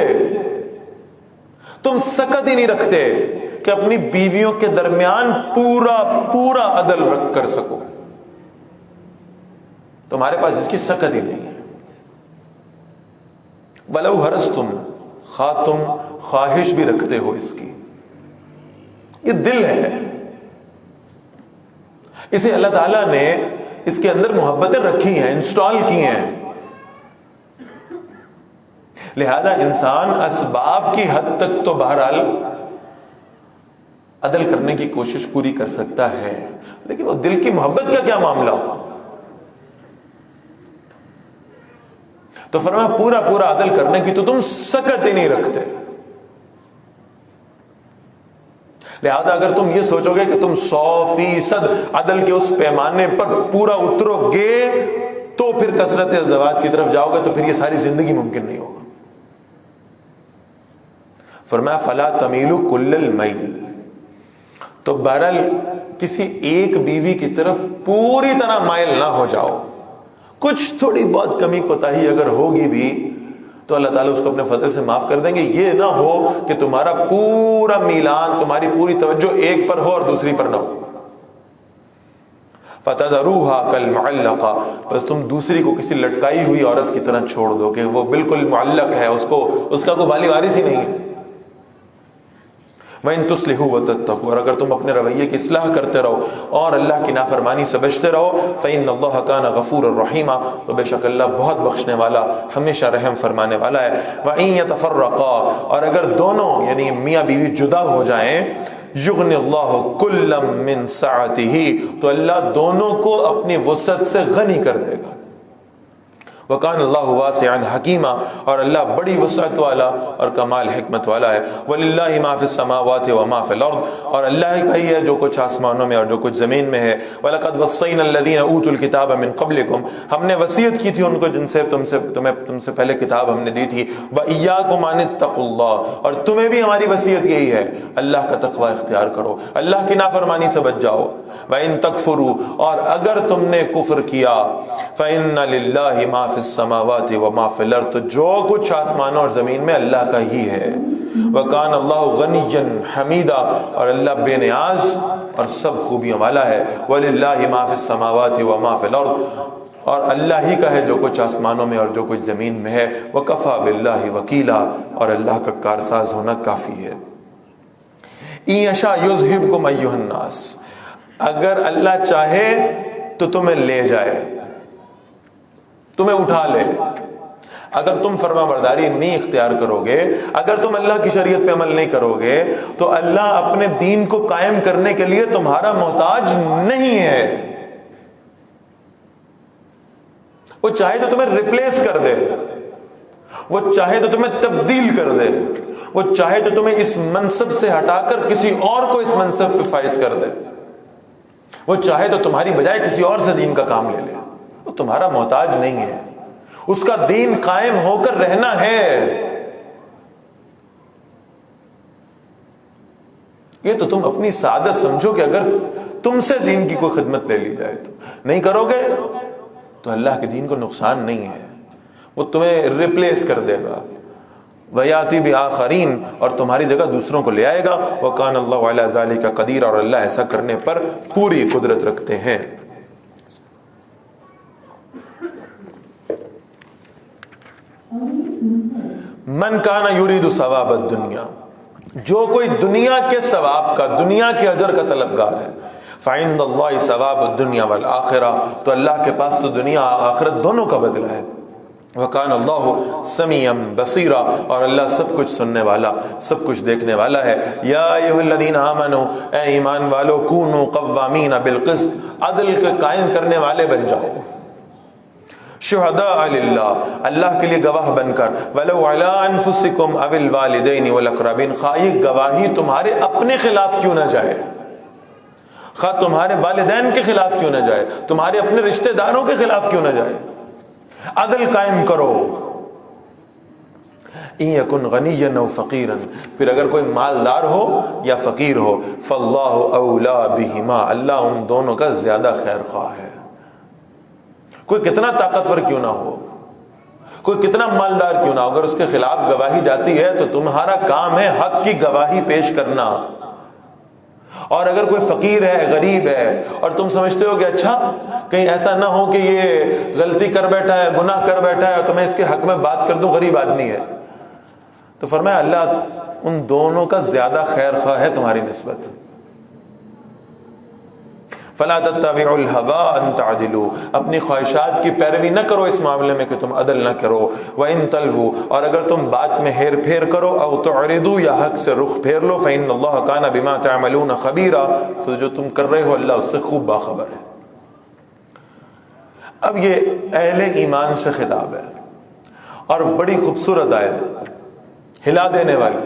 تم سکت ہی نہیں رکھتے کہ اپنی بیویوں کے درمیان پورا عدل رکھ کر سکو، تمہارے پاس اس کی سکت ہی نہیں ہے۔ وَلَوْ حَرَصْتُمْ، خواہ تم خواہش بھی رکھتے ہو اس کی، یہ دل ہے، اسے اللہ تعالیٰ نے اس کے اندر محبتیں رکھی ہیں، انسٹال کی ہیں، لہذا انسان اسباب کی حد تک تو بہرحال عدل کرنے کی کوشش پوری کر سکتا ہے، لیکن وہ دل کی محبت کا کیا معاملہ ہو؟ تو فرمایا پورا عدل کرنے کی تو تم سکت ہی نہیں رکھتے، لہذا اگر تم یہ سوچو گے کہ تم 100% عدل کے اس پیمانے پر پورا اترو گے تو پھر کثرت ازدواج کی طرف جاؤ گے، تو پھر یہ ساری زندگی ممکن نہیں ہوگا۔ فرمایا فلا تمیلوا کل المیل، تو بہرحال کسی ایک بیوی کی طرف پوری طرح مائل نہ ہو جاؤ، کچھ تھوڑی بہت کمی کوتاہی اگر ہوگی بھی تو اللہ تعالیٰ اس کو اپنے فضل سے معاف کر دیں گے۔ یہ نہ ہو کہ تمہارا پورا میلان، تمہاری پوری توجہ ایک پر ہو اور دوسری پر نہ ہو۔ فَتَذَرُوهَا كَالْمُعَلَّقَةِ، بس تم دوسری کو کسی لٹکائی ہوئی عورت کی طرح چھوڑ دو کہ وہ بالکل معلق ہے، اس کا کوئی والی وارث ہی نہیں ہے۔ وَإِن تُصْلِحُوا وَتَتَّقُوا، اور اگر تم اپنے رویے کی اصلاح کرتے رہو اور اللہ کی نافرمانی سے بچتے رہو، فَإِنَّ اللَّهَ كَانَ غَفُورًا رَحِيمًا، تو بے شک اللہ بہت بخشنے والا، ہمیشہ رحم فرمانے والا ہے۔ وَإِن يَتَفَرَّقَا، اور اگر دونوں یعنی میاں بیوی جدا ہو جائیں، یغنی اللہ کلا من سعته، تو اللہ دونوں کو اپنی وسعت سے غنی کر دے گا۔ وَكَانَ اللَّهُ وَاسِعًا حَكِيمًا، اور اللہ بڑی وسعت والا اور کمال حکمت والا ہے۔ وَلِلَّهِ مَا فِي السَّمَاوَاتِ وَمَا فِي الْأَرْضِ، اور اللہ کا ہی ہے جو کچھ آسمانوں میں اور جو کچھ زمین میں ہے۔ وَلَقَدْ وَصَّيْنَا الَّذِينَ أُوتُوا الْكِتَابَ مِن قَبْلِكُمْ، ہم نے وصیت کی تھی ان کو جن سے تم سے پہلے کتاب ہم نے دی تھی۔ وَإِيَّاكُمْ أَنِ اتَّقُوا اللَّهَ، اور تمہیں بھی ہماری وصیت یہی ہے، اللہ کا تقوی اختیار کرو، اللہ کی نافرمانی سے بچ جاؤ۔ وَإِن تَكْفُرُوا، اور اگر تم نے کفر کیا، فَإِنَّ لِلَّهِ مَا فِي السَّمَاوَاتِ وَمَا فِي الْأَرْضِ، تو جو کچھ آسمانوں اور زمین میں اللہ کا ہی ہے۔ وَكَانَ اللَّهُ غَنِيًّا حَمِيدًا، اور اللہ بے نیاز اور سب خوبیوں والا ہے۔ وَلِلَّهِ مَا فِي السَّمَاوَاتِ وَمَا فِي الْأَرْضِ، اور اللہ ہی کا ہے جو کچھ آسمانوں میں اور جو کچھ زمین میں ہے۔ وَكَفَى بِاللَّهِ وَكِيلًا، اور اللہ کا کارساز ہونا کافی ہے۔ إِن يَشَأْ يُذْهِبْكُمْ أَيُّهَا النَّاسُ، اگر اللہ چاہے تو تمہیں لے جائے، تمہیں اٹھا لے۔ اگر تم فرما برداری نہیں اختیار کرو گے، اگر تم اللہ کی شریعت پہ عمل نہیں کرو گے، تو اللہ اپنے دین کو قائم کرنے کے لیے تمہارا محتاج نہیں ہے۔ وہ چاہے تو تمہیں ریپلیس کر دے، وہ چاہے تو تمہیں تبدیل کر دے، وہ چاہے تو تمہیں اس منصب سے ہٹا کر کسی اور کو اس منصب پہ فائز کر دے، وہ چاہے تو تمہاری بجائے کسی اور سے دین کا کام لے لے، وہ تمہارا محتاج نہیں ہے، اس کا دین قائم ہو کر رہنا ہے۔ یہ تو تم اپنی سعادت سمجھو کہ اگر تم سے دین کی کوئی خدمت لے لی جائے تو نہیں کرو گے تو اللہ کے دین کو نقصان نہیں ہے، وہ تمہیں ریپلیس کر دے گا۔ وَيَأْتِي بِآخَرِينَ، اور تمہاری جگہ دوسروں کو لے آئے گا۔ وَكَانَ اللَّهُ عَلَى ذَلِكَ قَدِيرًا، اور اللہ ایسا کرنے پر پوری قدرت رکھتے ہیں۔ من کان یرید ثواب الدنیا، جو کوئی دنیا کے ثواب کا، دنیا کے اجر کا طلبگار ہے، فعند اللہ ثواب الدنیا والآخرہ، تو اللہ کے پاس تو دنیا آخرت دونوں کا بدلہ ہے۔ وکان اللہ سمیعا بصیرا، اور اللہ سب کچھ سننے والا، سب کچھ دیکھنے والا ہے۔ یا ایھا الذین آمنوا، اے ایمان والو، کونوا قوامین بالقسط، عدل کے قائم کرنے والے بن جاؤ، شہداء للہ، اللہ کے لیے گواہ بن کر، ولو علی انفسکم او الوالدین والاقربین، خواہ یہ گواہی تمہارے اپنے خلاف کیوں نہ جائے، خواہ تمہارے والدین کے خلاف کیوں نہ جائے، تمہارے اپنے رشتہ داروں کے خلاف کیوں نہ جائے، عدل قائم کرو۔ ان یکن غنیا او فقیرا، پھر اگر کوئی مالدار ہو یا فقیر ہو، فاللہ اولا بہما، اللہ ان دونوں کا زیادہ خیر خواہ ہے۔ کوئی کتنا طاقتور کیوں نہ ہو، کوئی کتنا مالدار کیوں نہ ہو، اگر اس کے خلاف گواہی جاتی ہے تو تمہارا کام ہے حق کی گواہی پیش کرنا۔ اور اگر کوئی فقیر ہے، غریب ہے، اور تم سمجھتے ہو کہ اچھا کہیں ایسا نہ ہو کہ یہ غلطی کر بیٹھا ہے، گناہ کر بیٹھا ہے، اور تو میں اس کے حق میں بات کر دوں، غریب آدمی ہے، تو فرمایا اللہ ان دونوں کا زیادہ خیر خواہ ہے تمہاری نسبت۔ فلا تتبعوا الهوى ان تعدلوا، اپنی خواہشات کی پیروی نہ کرو اس معاملے میں کہ تم عدل نہ کرو۔ وان تلووا، اور اگر تم بات میں ہیر پھیر کرو، او تعرضوا، یا حق سے رخ پھیر لو، فان اللہ کان بما تعملون خبیرا، تو جو تم کر رہے ہو اللہ اس سے خوب باخبر ہے۔ اب یہ اہل ایمان سے خطاب ہے، اور بڑی خوبصورت آیت ہے، ہلا دینے والی۔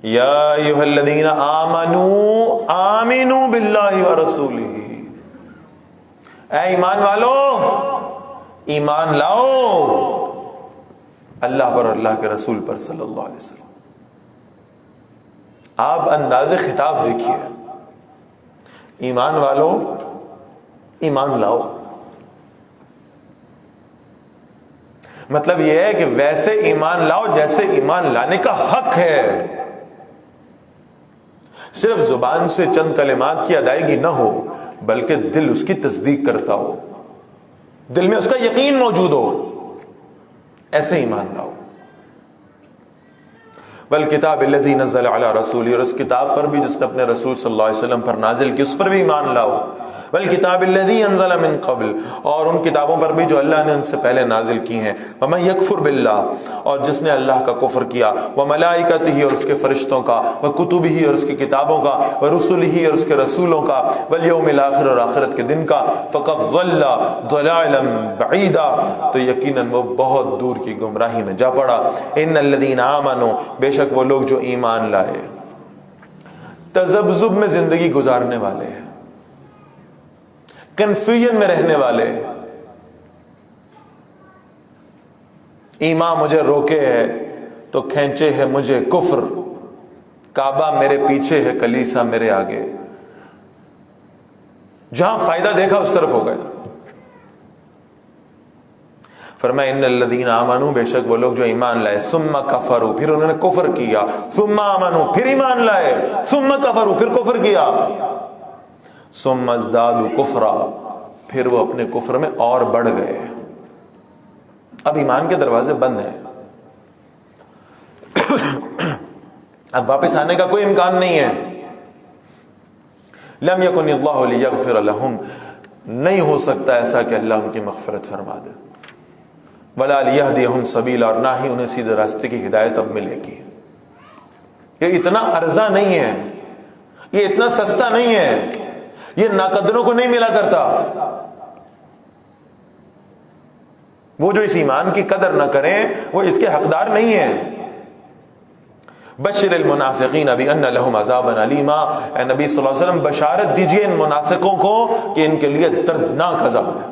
یا ایھا الذین آمنوا آمنوا باللہ ورسولہ، اے ایمان والو ایمان لاؤ اللہ پر، اللہ کے رسول پر صلی اللہ علیہ وسلم۔ آپ انداز خطاب دیکھیے، ایمان والو ایمان لاؤ، مطلب یہ ہے کہ ویسے ایمان لاؤ جیسے ایمان لانے کا حق ہے، صرف زبان سے چند کلمات کی ادائیگی نہ ہو، بلکہ دل اس کی تصدیق کرتا ہو، دل میں اس کا یقین موجود ہو، ایسے ایمان لاؤ۔ والکتاب الذی نزل علی رسولہ، اور اس کتاب پر بھی جس نے اپنے رسول صلی اللہ علیہ وسلم پر نازل کی اس پر بھی ایمان لاؤ۔ والکتاب الذی انزل من قبل، اور ان کتابوں پر بھی جو اللہ نے ان سے پہلے نازل کی ہیں۔ ومن یکفر باللہ، اور جس نے اللہ کا کفر کیا، وملائکتہ، اور اس کے فرشتوں کا، وکتبہ، اور اس کی کتابوں کا، ورسلہ، اور اس کے رسولوں کا، والیوم الآخر، اور آخرت کے دن کا، فقد ضل ضلالا بعیدا، تو یقیناً وہ بہت دور کی گمراہی میں جا پڑا۔ ان الذین آمنوا، بے شک وہ لوگ جو ایمان لائے، تذبذب میں زندگی گزارنے والے ہیں، کنفیوژن میں رہنے والے، ایمان مجھے روکے ہے تو کھینچے ہے مجھے کفر، کعبہ میرے پیچھے ہے کلیسا میرے آگے، جہاں فائدہ دیکھا اس طرف ہو گئے۔ فرمایا ان الذین آمنوا، بے شک وہ لوگ جو ایمان لائے، ثم کفروا، پھر انہوں نے کفر کیا، ثم آمنوا، پھر ایمان لائے، ثم کفروا، پھر کفر کیا، ثم ازدادوا کفرا، پھر وہ اپنے کفر میں اور بڑھ گئے۔ اب ایمان کے دروازے بند ہیں، اب واپس آنے کا کوئی امکان نہیں ہے۔ لم یکن اللہ لیغفر لہم، نہیں ہو سکتا ایسا کہ اللہ ان کی مغفرت فرما دے، ولا لیہدیہم سبیلا، اور نہ ہی انہیں سیدھے راستے کی ہدایت اب ملے گی۔ یہ اتنا عرضہ نہیں ہے، یہ اتنا سستا نہیں ہے، یہ ناقدروں کو نہیں ملا کرتا۔ وہ جو اس ایمان کی قدر نہ کریں وہ اس کے حقدار نہیں ہیں۔ بشر المنافقین بان لهم عذابا علیما، اے نبی صلی اللہ علیہ وسلم بشارت دیجئے ان منافقوں کو کہ ان کے لیے دردناک عذاب ہے۔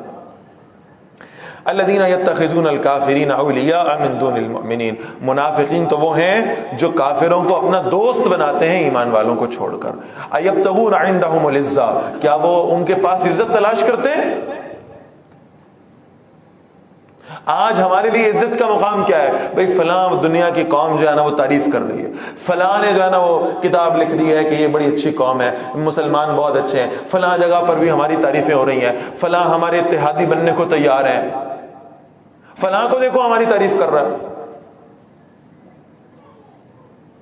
الذین یتخذون الکافرین اولیاء من دون المؤمنین، منافقین تو وہ ہیں جو کافروں کو اپنا دوست بناتے ہیں ایمان والوں کو چھوڑ کر۔ ایبتغون عندهم العزہ، کیا وہ ان کے پاس عزت تلاش کرتے ہیں؟ آج ہمارے لیے عزت کا مقام کیا ہے؟ بھئی فلاں دنیا کی قوم جو ہے نا وہ تعریف کر رہی ہے، فلاں نے جو ہے نا وہ کتاب لکھ دی ہے کہ یہ بڑی اچھی قوم ہے، مسلمان بہت اچھے ہیں، فلاں جگہ پر بھی ہماری تعریفیں ہو رہی ہیں، فلاں ہمارے اتحادی بننے کو تیار ہیں۔ فلاں کو دیکھو ہماری تعریف کر رہا ہے.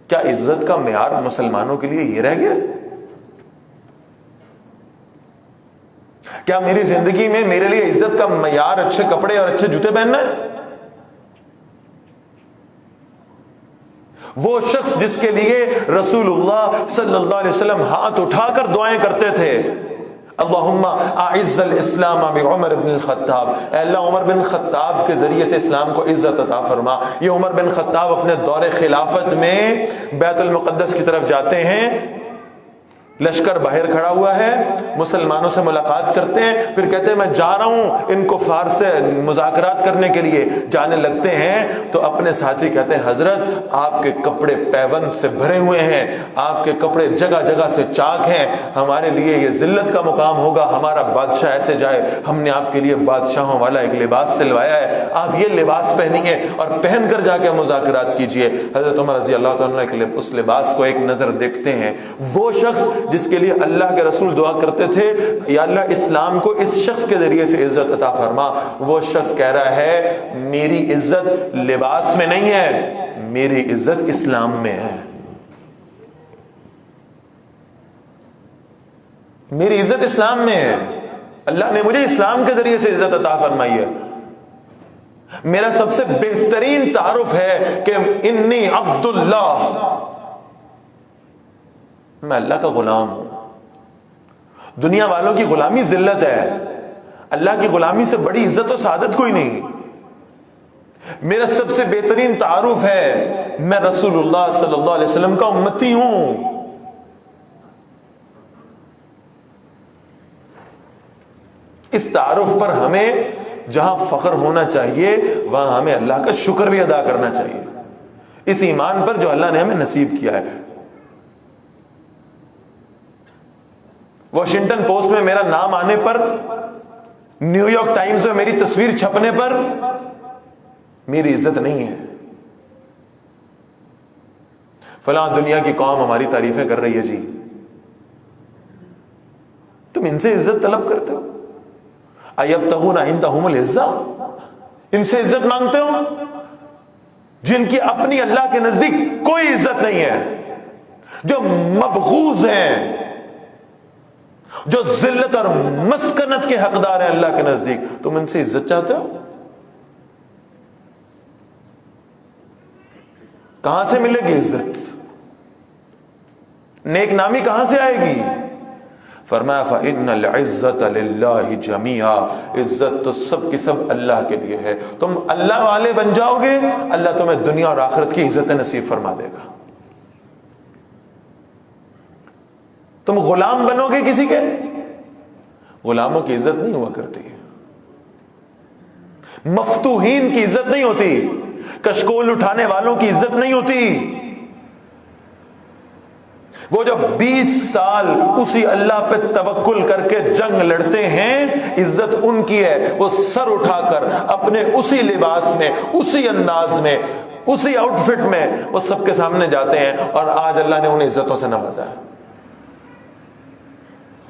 کیا عزت کا معیار مسلمانوں کے لیے یہ رہ گیا؟ کیا میری زندگی میں میرے لیے عزت کا معیار اچھے کپڑے اور اچھے جوتے پہننا ہے؟ وہ شخص جس کے لیے رسول اللہ صلی اللہ علیہ وسلم ہاتھ اٹھا کر دعائیں کرتے تھے، اللہم اعز الاسلام بعمر بن الخطاب، اے اللہ عمر بن خطاب کے ذریعے سے اسلام کو عزت عطا فرما. یہ عمر بن خطاب اپنے دور خلافت میں بیت المقدس کی طرف جاتے ہیں، لشکر باہر کھڑا ہوا ہے، مسلمانوں سے ملاقات کرتے ہیں، پھر کہتے ہیں میں جا رہا ہوں ان کفار سے مذاکرات کرنے کے لیے. جانے لگتے ہیں تو اپنے ساتھی کہتے ہیں حضرت آپ کے کپڑے پیوند سے بھرے ہوئے ہیں، آپ کے کپڑے جگہ جگہ سے چاک ہیں، ہمارے لیے یہ ذلت کا مقام ہوگا ہمارا بادشاہ ایسے جائے، ہم نے آپ کے لیے بادشاہوں والا ایک لباس سلوایا ہے، آپ یہ لباس پہنیے اور پہن کر جا کے مذاکرات کیجئے. حضرت عمر رضی اللہ تعالیٰ اس لباس کو ایک نظر دیکھتے ہیں. وہ شخص جس کے لیے اللہ کے رسول دعا کرتے تھے یا اللہ اسلام کو اس شخص کے ذریعے سے عزت عطا فرما، وہ شخص کہہ رہا ہے میری عزت لباس میں نہیں ہے، میری عزت اسلام میں ہے. میری عزت اسلام میں ہے، اللہ نے مجھے اسلام کے ذریعے سے عزت عطا فرمائی ہے. میرا سب سے بہترین تعارف ہے کہ انی عبد اللہ، میں اللہ کا غلام ہوں. دنیا والوں کی غلامی ذلت ہے، اللہ کی غلامی سے بڑی عزت و سعادت کوئی نہیں. میرا سب سے بہترین تعارف ہے میں رسول اللہ صلی اللہ علیہ وسلم کا امتی ہوں. اس تعارف پر ہمیں جہاں فخر ہونا چاہیے وہاں ہمیں اللہ کا شکر بھی ادا کرنا چاہیے، اس ایمان پر جو اللہ نے ہمیں نصیب کیا ہے. واشنگٹن پوسٹ میں میرا نام آنے پر، نیو یارک ٹائمز میں میری تصویر چھپنے پر میری عزت نہیں ہے. فلاں دنیا کی قوم ہماری تعریفیں کر رہی ہے، جی تم ان سے عزت طلب کرتے ہو؟ ایبتغون عندہم العزہ، ان سے عزت مانگتے ہو جن کی اپنی اللہ کے نزدیک کوئی عزت نہیں ہے، جو مبغوض ہیں، جو ذلت اور مسکنت کے حقدار ہیں اللہ کے نزدیک، تم ان سے عزت چاہتے ہو؟ کہاں سے ملے گی عزت؟ نیک نامی کہاں سے آئے گی؟ فرمایا فَإِنَّ الْعِزَّةَ لِلَّهِ جَمِيعًا، عزت تو سب کی سب اللہ کے لیے ہے. تم اللہ والے بن جاؤ گے، اللہ تمہیں دنیا اور آخرت کی عزت نصیب فرما دے گا. تم غلام بنو گے کسی کے، غلاموں کی عزت نہیں ہوا کرتی، مفتوحین کی عزت نہیں ہوتی، کشکول اٹھانے والوں کی عزت نہیں ہوتی. وہ جب 20 سال اسی اللہ پہ توکل کر کے جنگ لڑتے ہیں، عزت ان کی ہے. وہ سر اٹھا کر اپنے اسی لباس میں، اسی انداز میں، اسی آؤٹ فٹ میں وہ سب کے سامنے جاتے ہیں، اور آج اللہ نے انہیں عزتوں سے نوازا ہے.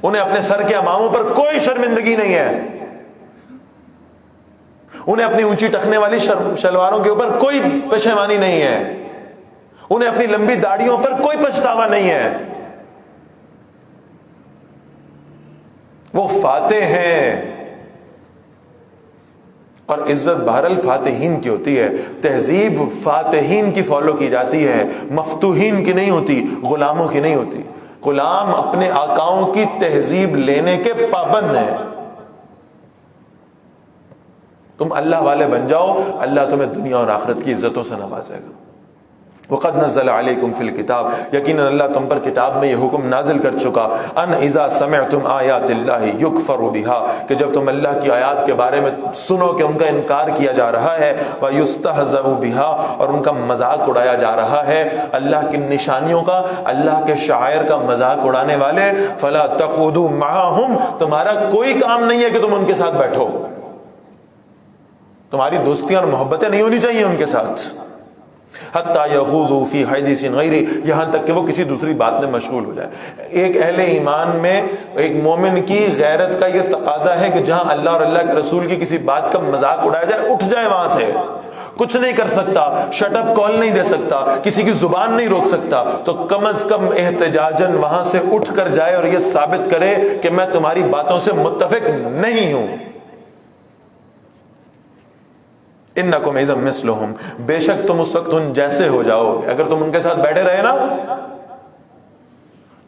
انہیں اپنے سر کے اماموں پر کوئی شرمندگی نہیں ہے، انہیں اپنی اونچی ٹخنے والی شلواروں کے اوپر کوئی پشیمانی نہیں ہے، انہیں اپنی لمبی داڑھیوں پر کوئی پچھتاوا نہیں ہے. وہ فاتح ہیں، اور عزت بہرحال فاتحین کی ہوتی ہے. تہذیب فاتحین کی فالو کی جاتی ہے، مفتوحین کی نہیں ہوتی، غلاموں کی نہیں ہوتی. غلام اپنے آقاؤں کی تہذیب لینے کے پابند ہیں. تم اللہ والے بن جاؤ، اللہ تمہیں دنیا اور آخرت کی عزتوں سے نوازے گا. وَقَدْ نَزَّلَ عَلَيْكُمْ فِي الْكِتَابِ، یقیناً اللہ تم پر کتاب میں یہ حکم نازل کر چکا، أَنْ إِذَا سَمِعْتُمْ آيَاتِ اللَّهِ يُكْفَرُ بِهَا، کہ جب تم اللہ کی آیات کے بارے میں سنو کہ ان کا انکار کیا جا رہا ہے، وَيُسْتَهْزَأُ بِهَا، اور ان کا مذاق اڑایا جا رہا ہے، اللہ کی نشانیوں کا، اللہ کے شعائر کا مذاق اڑانے والے، فَلَا تَقْعُدُوا مَعَهُمْ، تمہارا کوئی کام نہیں ہے کہ تم ان کے ساتھ بیٹھو، تمہاری دوستیاں اور محبتیں نہیں ہونی چاہیے ان کے ساتھ. حتی یخوضوا فی حدیث غیری، یہاں تک کہ وہ کسی دوسری بات میں مشغول ہو جائے۔ ایک اہل ایمان میں، ایک مومن کی غیرت کا یہ تقاضا ہے کہ جہاں اللہ اور اللہ کے رسول کی کسی بات کا مذاق اڑایا جائے اٹھ جائے وہاں سے، کچھ نہیں کر سکتا، شٹ اپ کال نہیں دے سکتا، کسی کی زبان نہیں روک سکتا، تو کم از کم احتجاجاً وہاں سے اٹھ کر جائے اور یہ ثابت کرے کہ میں تمہاری باتوں سے متفق نہیں ہوں۔ انکم اذا مثلہم، بے شک تم اس وقت ان جیسے ہو جاؤ گے، اگر تم ان کے ساتھ بیٹھے رہے نا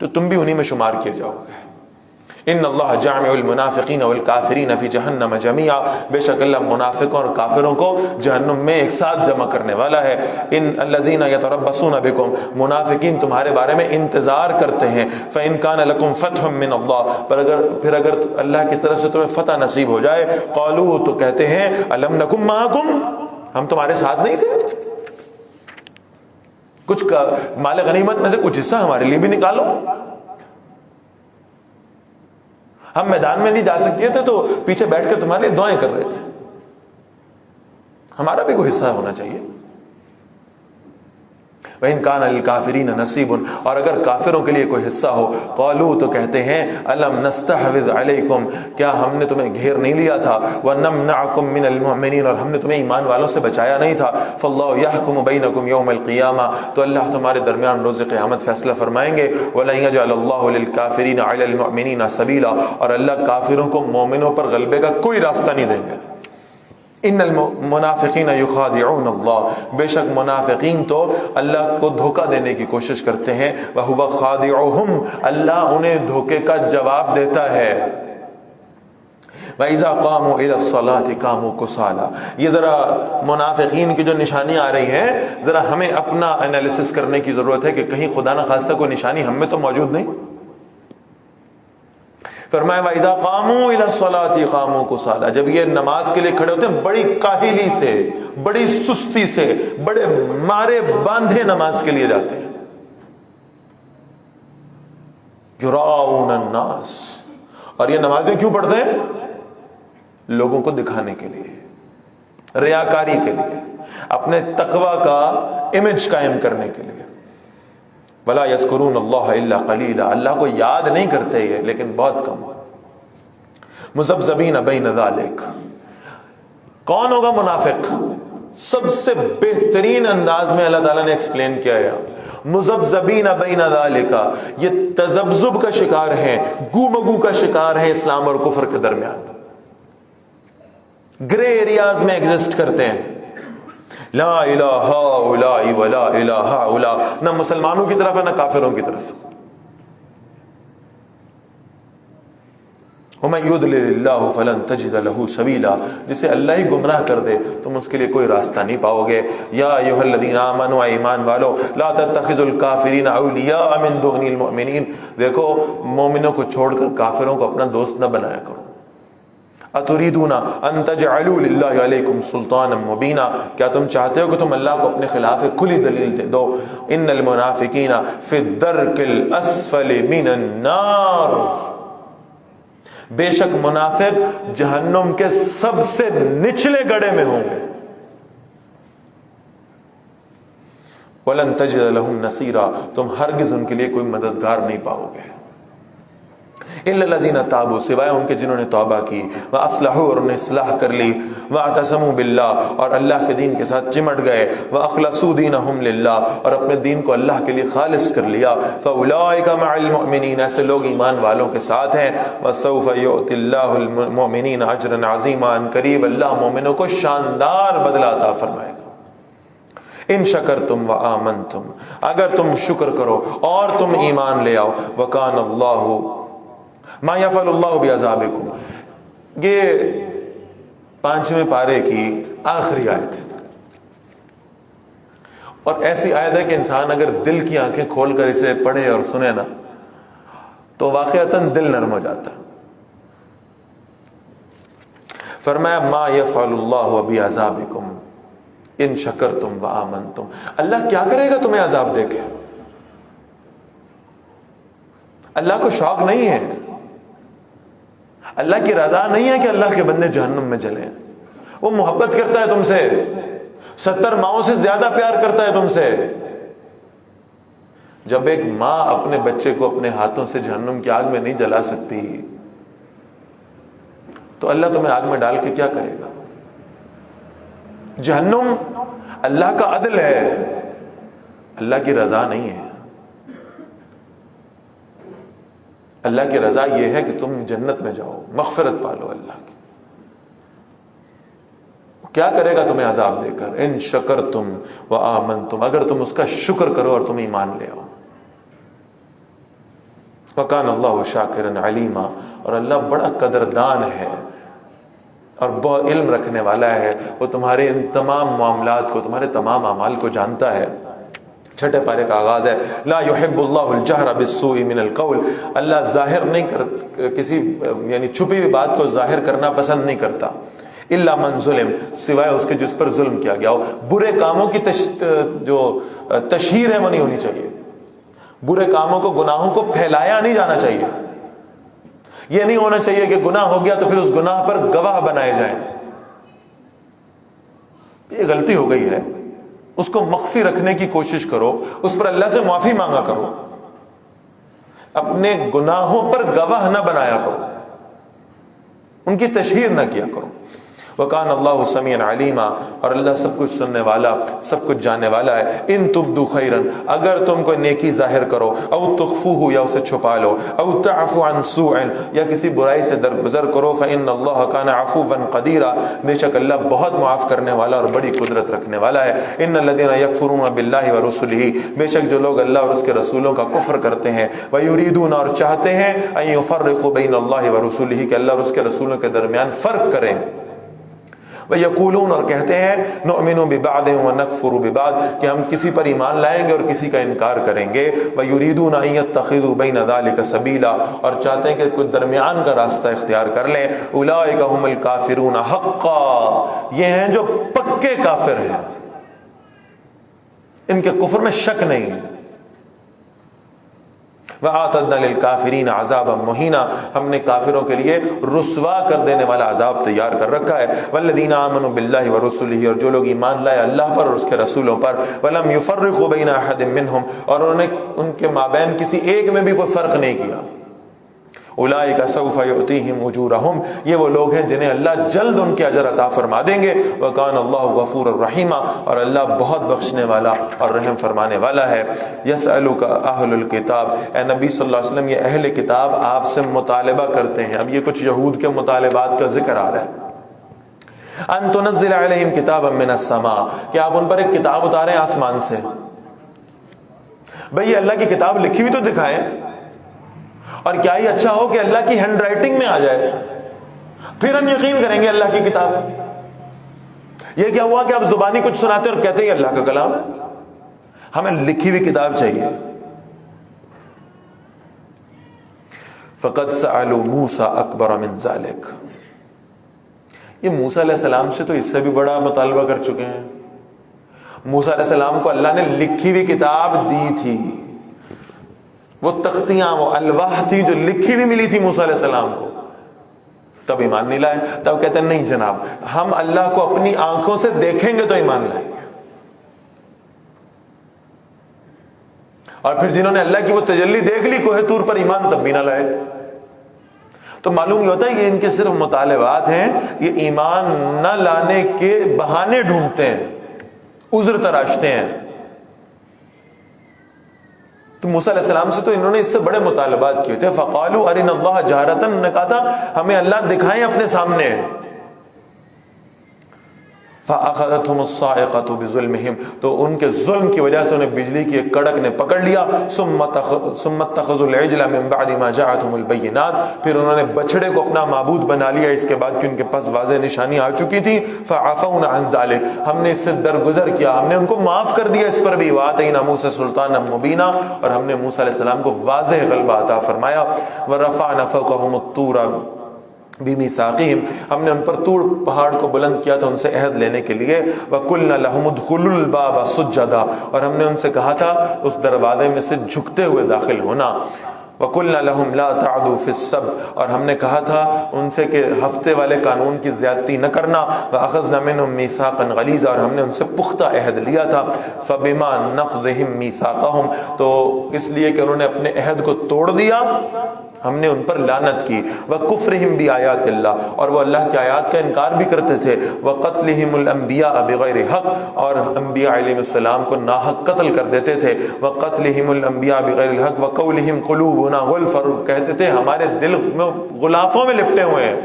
تو تم بھی انہی میں شمار کیے جاؤ گے۔ ان اللہ جامع المنافقین والکافرین فی جہنم جمیعا، بے شک اللہ منافقوں اور کافروں کو جہنم میں ایک ساتھ جمع کرنے والا ہے۔ ان الذین یتربصون بکم، منافقین تمہارے بارے میں انتظار کرتے ہیں۔ فإن کان لکم فتح من اللہ، پھر اگر اللہ کی طرف سے تمہیں فتح نصیب ہو جائے، قالوا تو کہتے ہیں الم نکم معکم، ہم تمہارے ساتھ نہیں تھے؟ کچھ مال غنیمت میں سے کچھ حصہ ہمارے لیے بھی نکالو، ہم میدان میں نہیں جا سکتے تھے تو پیچھے بیٹھ کر تمہارے لیے دعائیں کر رہے تھے، ہمارا بھی کوئی حصہ ہونا چاہیے۔ وَإِن كَانَ لِلْكَافِرِينَ نَصِيبٌ، اور اگر کافروں کے لیے کوئی حصہ ہو، قالوا تو کہتے ہیں أَلَمْ نَسْتَحْوِذْ عَلَيْكُمْ، کیا ہم نے تمہیں گھیر نہیں لیا تھا، وَنَمْنَعْكُمْ مِنَ الْمُؤْمِنِينَ، اور ہم نے تمہیں ایمان والوں سے بچایا نہیں تھا، فَاللَّهُ يَحْكُمُ بَيْنَكُمْ يَوْمَ الْقِيَامَةِ، تو اللہ تمہارے درمیان روز قیامت فیصلہ فرمائیں گے، وَلَن يَجْعَلَ اللَّهُ لِلْكَافِرِينَ عَلَى الْمُؤْمِنِينَ سَبِيلًا، اور اللہ کافروں کو مومنوں پر غلبے کا کوئی راستہ نہیں دیں گے۔ ان المنافقین یخادعون اللہ، بے شک منافقین تو اللہ کو دھوکہ دینے کی کوشش کرتے ہیں، وہو خادعہم، اللہ انہیں دھوکے کا جواب دیتا ہے۔ وَإِذَا قَامُوا إِلَى الصَّلَاةِ قَامُوا كُسَالَىٰ، یہ ذرا منافقین کی جو نشانیاں آ رہی ہیں، ذرا ہمیں اپنا انالیسس کرنے کی ضرورت ہے کہ کہیں خدا نہ خواستہ کوئی نشانی ہم میں تو موجود نہیں۔ فرمایا وَإِذَا قَامُوا إِلَى الصَّلَاةِ قَامُوا كُسَالَىٰ، جب یہ نماز کے لیے کھڑے ہوتے ہیں بڑی کاہلی سے، بڑی سستی سے، بڑے مارے باندھے نماز کے لیے جاتے ہیں۔ يُرَاءُونَ النَّاسَ، اور یہ نمازیں کیوں پڑھتے ہیں؟ لوگوں کو دکھانے کے لیے، ریاکاری کے لیے، اپنے تقوی کا امیج قائم کرنے کے لیے۔ وَلَا يَذْكُرُونَ اللَّهَ إِلَّا قَلِيلًا، اللہ کو یاد نہیں کرتے یہ لیکن بہت کم۔ مُذَبْذَبِينَ بَيْنَ ذَلِكَ، کون ہوگا منافق؟ سب سے بہترین انداز میں اللہ تعالیٰ نے ایکسپلین کیا ہے، مُذَبْذَبِينَ بَيْنَ ذَلِكَ، یہ تذبذب کا شکار ہیں، گو مگو کا شکار ہیں اسلام اور کفر کے درمیان، گرے ایریاز میں ایگزسٹ کرتے ہیں، لا الہ ہؤلاء ولا الہ ہؤلاء، نہ مسلمانوں کی طرف ہے نہ کافروں کی طرف۔ وَمَن يُضْلِلِ اللَّهُ فَلَن تَجِدَ لَهُ سَبِيلًا، جسے اللہ ہی گمراہ کر دے تم اس کے لیے کوئی راستہ نہیں پاؤ گے۔ یا ایھا الذین آمنوا، ایمان والو، لا تتخذوا الکافرین اولیاء من دون المؤمنین، دیکھو مومنوں کو چھوڑ کر کافروں کو اپنا دوست نہ بنایا کرو۔ اتریدون ان تجعلوا للہ علیکم سلطانا مبینا، کیا تم چاہتے ہو کہ تم اللہ کو اپنے خلاف کھلی دلیل دے دو؟ ان المنافقین فی الدرک الاسفل من النار، بے شک منافق جہنم کے سب سے نچلے گڑھے میں ہوں گے۔ ولن تجد لهم نصیرا، تم ہرگز ان کے لیے کوئی مددگار نہیں پاؤ گے۔ الا الذین تابوا، سوائے ان کے جنہوں نے توبہ کی، واصلحوا، اور انہوں نے اصلاح کر لی، واعتصموا باللہ، اور اللہ کے دین کے ساتھ چمٹ گئے، واخلصوا دینہم للہ، اور اپنے دین کو اللہ کے لیے خالص کر لیا، فاولئک مع المؤمنین، ایسے لوگ ایمان والوں کے ساتھ ہیں، وسوف یؤتی اللہ المؤمنین اجرا عظیما، ان قریب اللہ مومنوں کو شاندار بدلہ عطا فرمائے گا۔ ان شکرتم وآمنتم، اگر تم شکر کرو اور تم ایمان لے آؤ، وکان اللہ ما یفعل اللہ بعذابکم، یہ 5ویں پارے کی آخری آیت، اور ایسی آیت ہے کہ انسان اگر دل کی آنکھیں کھول کر اسے پڑھے اور سنے نا تو واقعتاً دل نرم ہو جاتا۔ فرمایا ما یفعل اللہ بعذابکم ان شکرتم وآمنتم، اللہ کیا کرے گا تمہیں عذاب دے کے؟ اللہ کو شوق نہیں ہے، اللہ کی رضا نہیں ہے کہ اللہ کے بندے جہنم میں جلیں، وہ محبت کرتا ہے تم سے، 70 ماؤں سے زیادہ پیار کرتا ہے تم سے. جب ایک ماں اپنے بچے کو اپنے ہاتھوں سے جہنم کی آگ میں نہیں جلا سکتی تو اللہ تمہیں آگ میں ڈال کے کیا کرے گا؟ جہنم اللہ کا عدل ہے، اللہ کی رضا نہیں ہے. اللہ کی رضا یہ ہے کہ تم جنت میں جاؤ، مغفرت پالو اللہ کی. کیا کرے گا تمہیں عذاب دے کر؟ ان شکرتم وآمنتم، اگر تم اس کا شکر کرو اور تم ایمان لے آؤ. وکان اللہ شاکرا علیما، اور اللہ بڑا قدردان ہے اور بہت علم رکھنے والا ہے. وہ تمہارے ان تمام معاملات کو، تمہارے تمام اعمال کو جانتا ہے. چھٹے پارے کا آغاز ہے، لا يحب اللہ الجہر بالسوء من القول. اللہ ظاہر نہیں کسی یعنی چھپی ہوئی بات کو ظاہر کرنا پسند نہیں کرتا. الا من ظلم، سوائے اس کے جس پر ظلم کیا گیا ہو. برے کاموں کی جو تشہیر ہے وہ نہیں ہونی چاہیے. برے کاموں کو، گناہوں کو پھیلایا نہیں جانا چاہیے. یہ نہیں ہونا چاہیے کہ گناہ ہو گیا تو پھر اس گناہ پر گواہ بنائے جائیں. یہ غلطی ہو گئی ہے، اس کو مخفی رکھنے کی کوشش کرو، اس پر اللہ سے معافی مانگا کرو، اپنے گناہوں پر گواہ نہ بنایا کرو، ان کی تشہیر نہ کیا کرو. وکان اللہ سمیعا علیما، اور اللہ سب کچھ سننے والا، سب کچھ جاننے والا ہے. ان تبدو خیرا، اگر تم کوئی نیکی ظاہر کرو، او تخفوہ، یا اسے چھپا لو، او تعفو عن سوء، یا کسی برائی سے درگزر کرو، فإن اللہ کان عفوا قدیرا، بے شک اللہ بہت معاف کرنے والا اور بڑی قدرت رکھنے والا ہے. ان الذین یکفرون باللہ ورسلہ، بے شک جو لوگ اللہ اور اس کے رسولوں کا کفر کرتے ہیں، ویریدون، اور چاہتے ہیں، ان یفرقوا بین اللہ ورسلہ، کہ اللہ اور اس کے رسولوں کے درمیان فرق کریں. وَيَقُولُونَ، اور کہتے ہیں، نُؤْمِنُ بِبَعْضٍ وَنَكْفُرُ بِبَعْضٍ، کہ ہم کسی پر ایمان لائیں گے اور کسی کا انکار کریں گے. وَيُرِيدُونَ أَن يَتَّخِذُوا بَيْنَ ذَلِكَ سَبِيلًا، اور چاہتے ہیں کہ کوئی درمیان کا راستہ اختیار کر لیں. أُولَٰئِكَ هُمُ الْكَافِرُونَ حَقًّا، یہ ہیں جو پکے کافر ہیں، ان کے کفر میں شک نہیں ہے. وَأَعْتَدْنَا لِلْكَافِرِينَ عَذَابًا مُهِينًا، ہم نے کافروں کے لیے رسوا کر دینے والا عذاب تیار کر رکھا ہے. وَالَّذِينَ آمَنُوا بِاللَّهِ وَرُسُلِهِ، اور جو لوگ ایمان لائے اللہ پر اور اس کے رسولوں پر. وَلَمْ يُفَرِّقُوا بَيْنَ أَحَدٍ مِّنْهُمْ، اور انہوں نے ان کے مابین کسی ایک میں بھی کوئی فرق نہیں کیا. اولئک سوف یؤتیہم اجورہم، یہ وہ لوگ ہیں جنہیں اللہ جلد ان کے اجر عطا فرما دیں گے. وکان اللہ غفورا رحیما، اور اللہ بہت بخشنے والا اور رحم فرمانے والا ہے. یسألک اہل الکتاب، اے نبی صلی اللہ علیہ وسلم یہ اہل کتاب آپ سے مطالبہ کرتے ہیں. اب یہ کچھ یہود کے مطالبات کا ذکر آ رہا ہے. ان تنزل علیہم کتابا من السماء، کہ آپ ان پر ایک کتاب اتاریں آسمان سے. بھئی یہ اللہ کی کتاب لکھی ہوئی تو دکھائیں. اور کیا ہی اچھا ہو کہ اللہ کی ہینڈ رائٹنگ میں آ جائے، پھر ہم یقین کریں گے اللہ کی کتاب. یہ کیا ہوا کہ آپ زبانی کچھ سناتے اور کہتے ہیں یہ اللہ کا کلام ہے؟ ہمیں لکھی ہوئی کتاب چاہیے. فقد سألوا موسیٰ اکبر من ذلک، یہ موسیٰ علیہ السلام سے تو اس سے بھی بڑا مطالبہ کر چکے ہیں. موسیٰ علیہ السلام کو اللہ نے لکھی ہوئی کتاب دی تھی، وہ تختیاں، وہ الواح تھی جو لکھی ہوئی ملی تھی موسیٰ علیہ السلام کو. تب ایمان نہیں لائے. تب کہتے ہیں نہیں جناب، ہم اللہ کو اپنی آنکھوں سے دیکھیں گے تو ایمان لائیں گے. اور پھر جنہوں نے اللہ کی وہ تجلی دیکھ لی کوہ طور پر، ایمان تب بھی نہ لائے. تو معلوم یہ ہوتا ہے یہ ان کے صرف مطالبات ہیں، یہ ایمان نہ لانے کے بہانے ڈھونڈتے ہیں، عذر تراشتے ہیں. تو موسیٰ علیہ السلام سے تو انہوں نے اس سے بڑے مطالبات کیے تھے. فقالوا ارنا اللہ جہرتاً، نے کہا تھا ہمیں اللہ دکھائیں اپنے سامنے. فاخذتهم الصاعقة بظلمهم، تو ان کے ظلم کی وجہ سے انہیں بجلی کی ایک کڑک نے پکڑ لیا. ثم اتخذوا العجل من بعد ما جاءتهم البينات، پھر انہوں نے بچڑے کو اپنا معبود بنا لیا اس کے بعد کہ ان کے پاس واضح نشانی آ چکی تھی. فعفونا عن ذلك، ہم نے اس سے درگزر کیا، ہم نے ان کو معاف کر دیا اس پر بھی. وآتینا موسیٰ سلطانا مبینا، اور ہم نے موسیٰ علیہ السلام کو واضح غلبہ عطا فرمایا. ورفعنا فوقهم الطور بمیثاقہم، ہم نے ان پر طور پہاڑ کو بلند کیا تھا ان سے عہد لینے کے لیے. وقلنا لهم ادخلوا الباب سجدا، اور ہم نے ان سے کہا تھا اس دروازے میں سے جھکتے ہوئے داخل ہونا. وَقُلْنَا لَهُمْ لَا تَعْدُوا فِي السَّبْتِ، اور ہم نے کہا تھا ان سے کہ ہفتے والے قانون کی زیادتی نہ کرنا. وَأَخَذْنَا مِنْهُمْ مِيثَاقًا غَلِيظًا، اور ہم نے ان سے پختہ عہد لیا تھا. فَبِمَا نَقْضِهِمْ مِيثَاقَهُمْ، تو اس لیے کہ انہوں نے اپنے عہد کو توڑ دیا ہم نے ان پر لعنت کی. وَكُفْرِهِمْ بِآيَاتِ اللَّهِ، اور وہ اللہ کی آیات کا انکار بھی کرتے تھے. وَقَتْلِهِمُ الْأَنْبِيَاءَ بِغَيْرِ حَقٍّ، اور انبیاء علیہ السلام کو ناحق قتل کر دیتے تھے. وَقَتْلِهِمُ الْأَنْبِيَاءَ بِغَيْرِ الْحَقِّ وَقَوْلِهِمْ قُلُوبُنَا غُلْفٌ، اور کہتے تھے ہمارے دل میں غلافوں میں لپٹے ہوئے ہیں.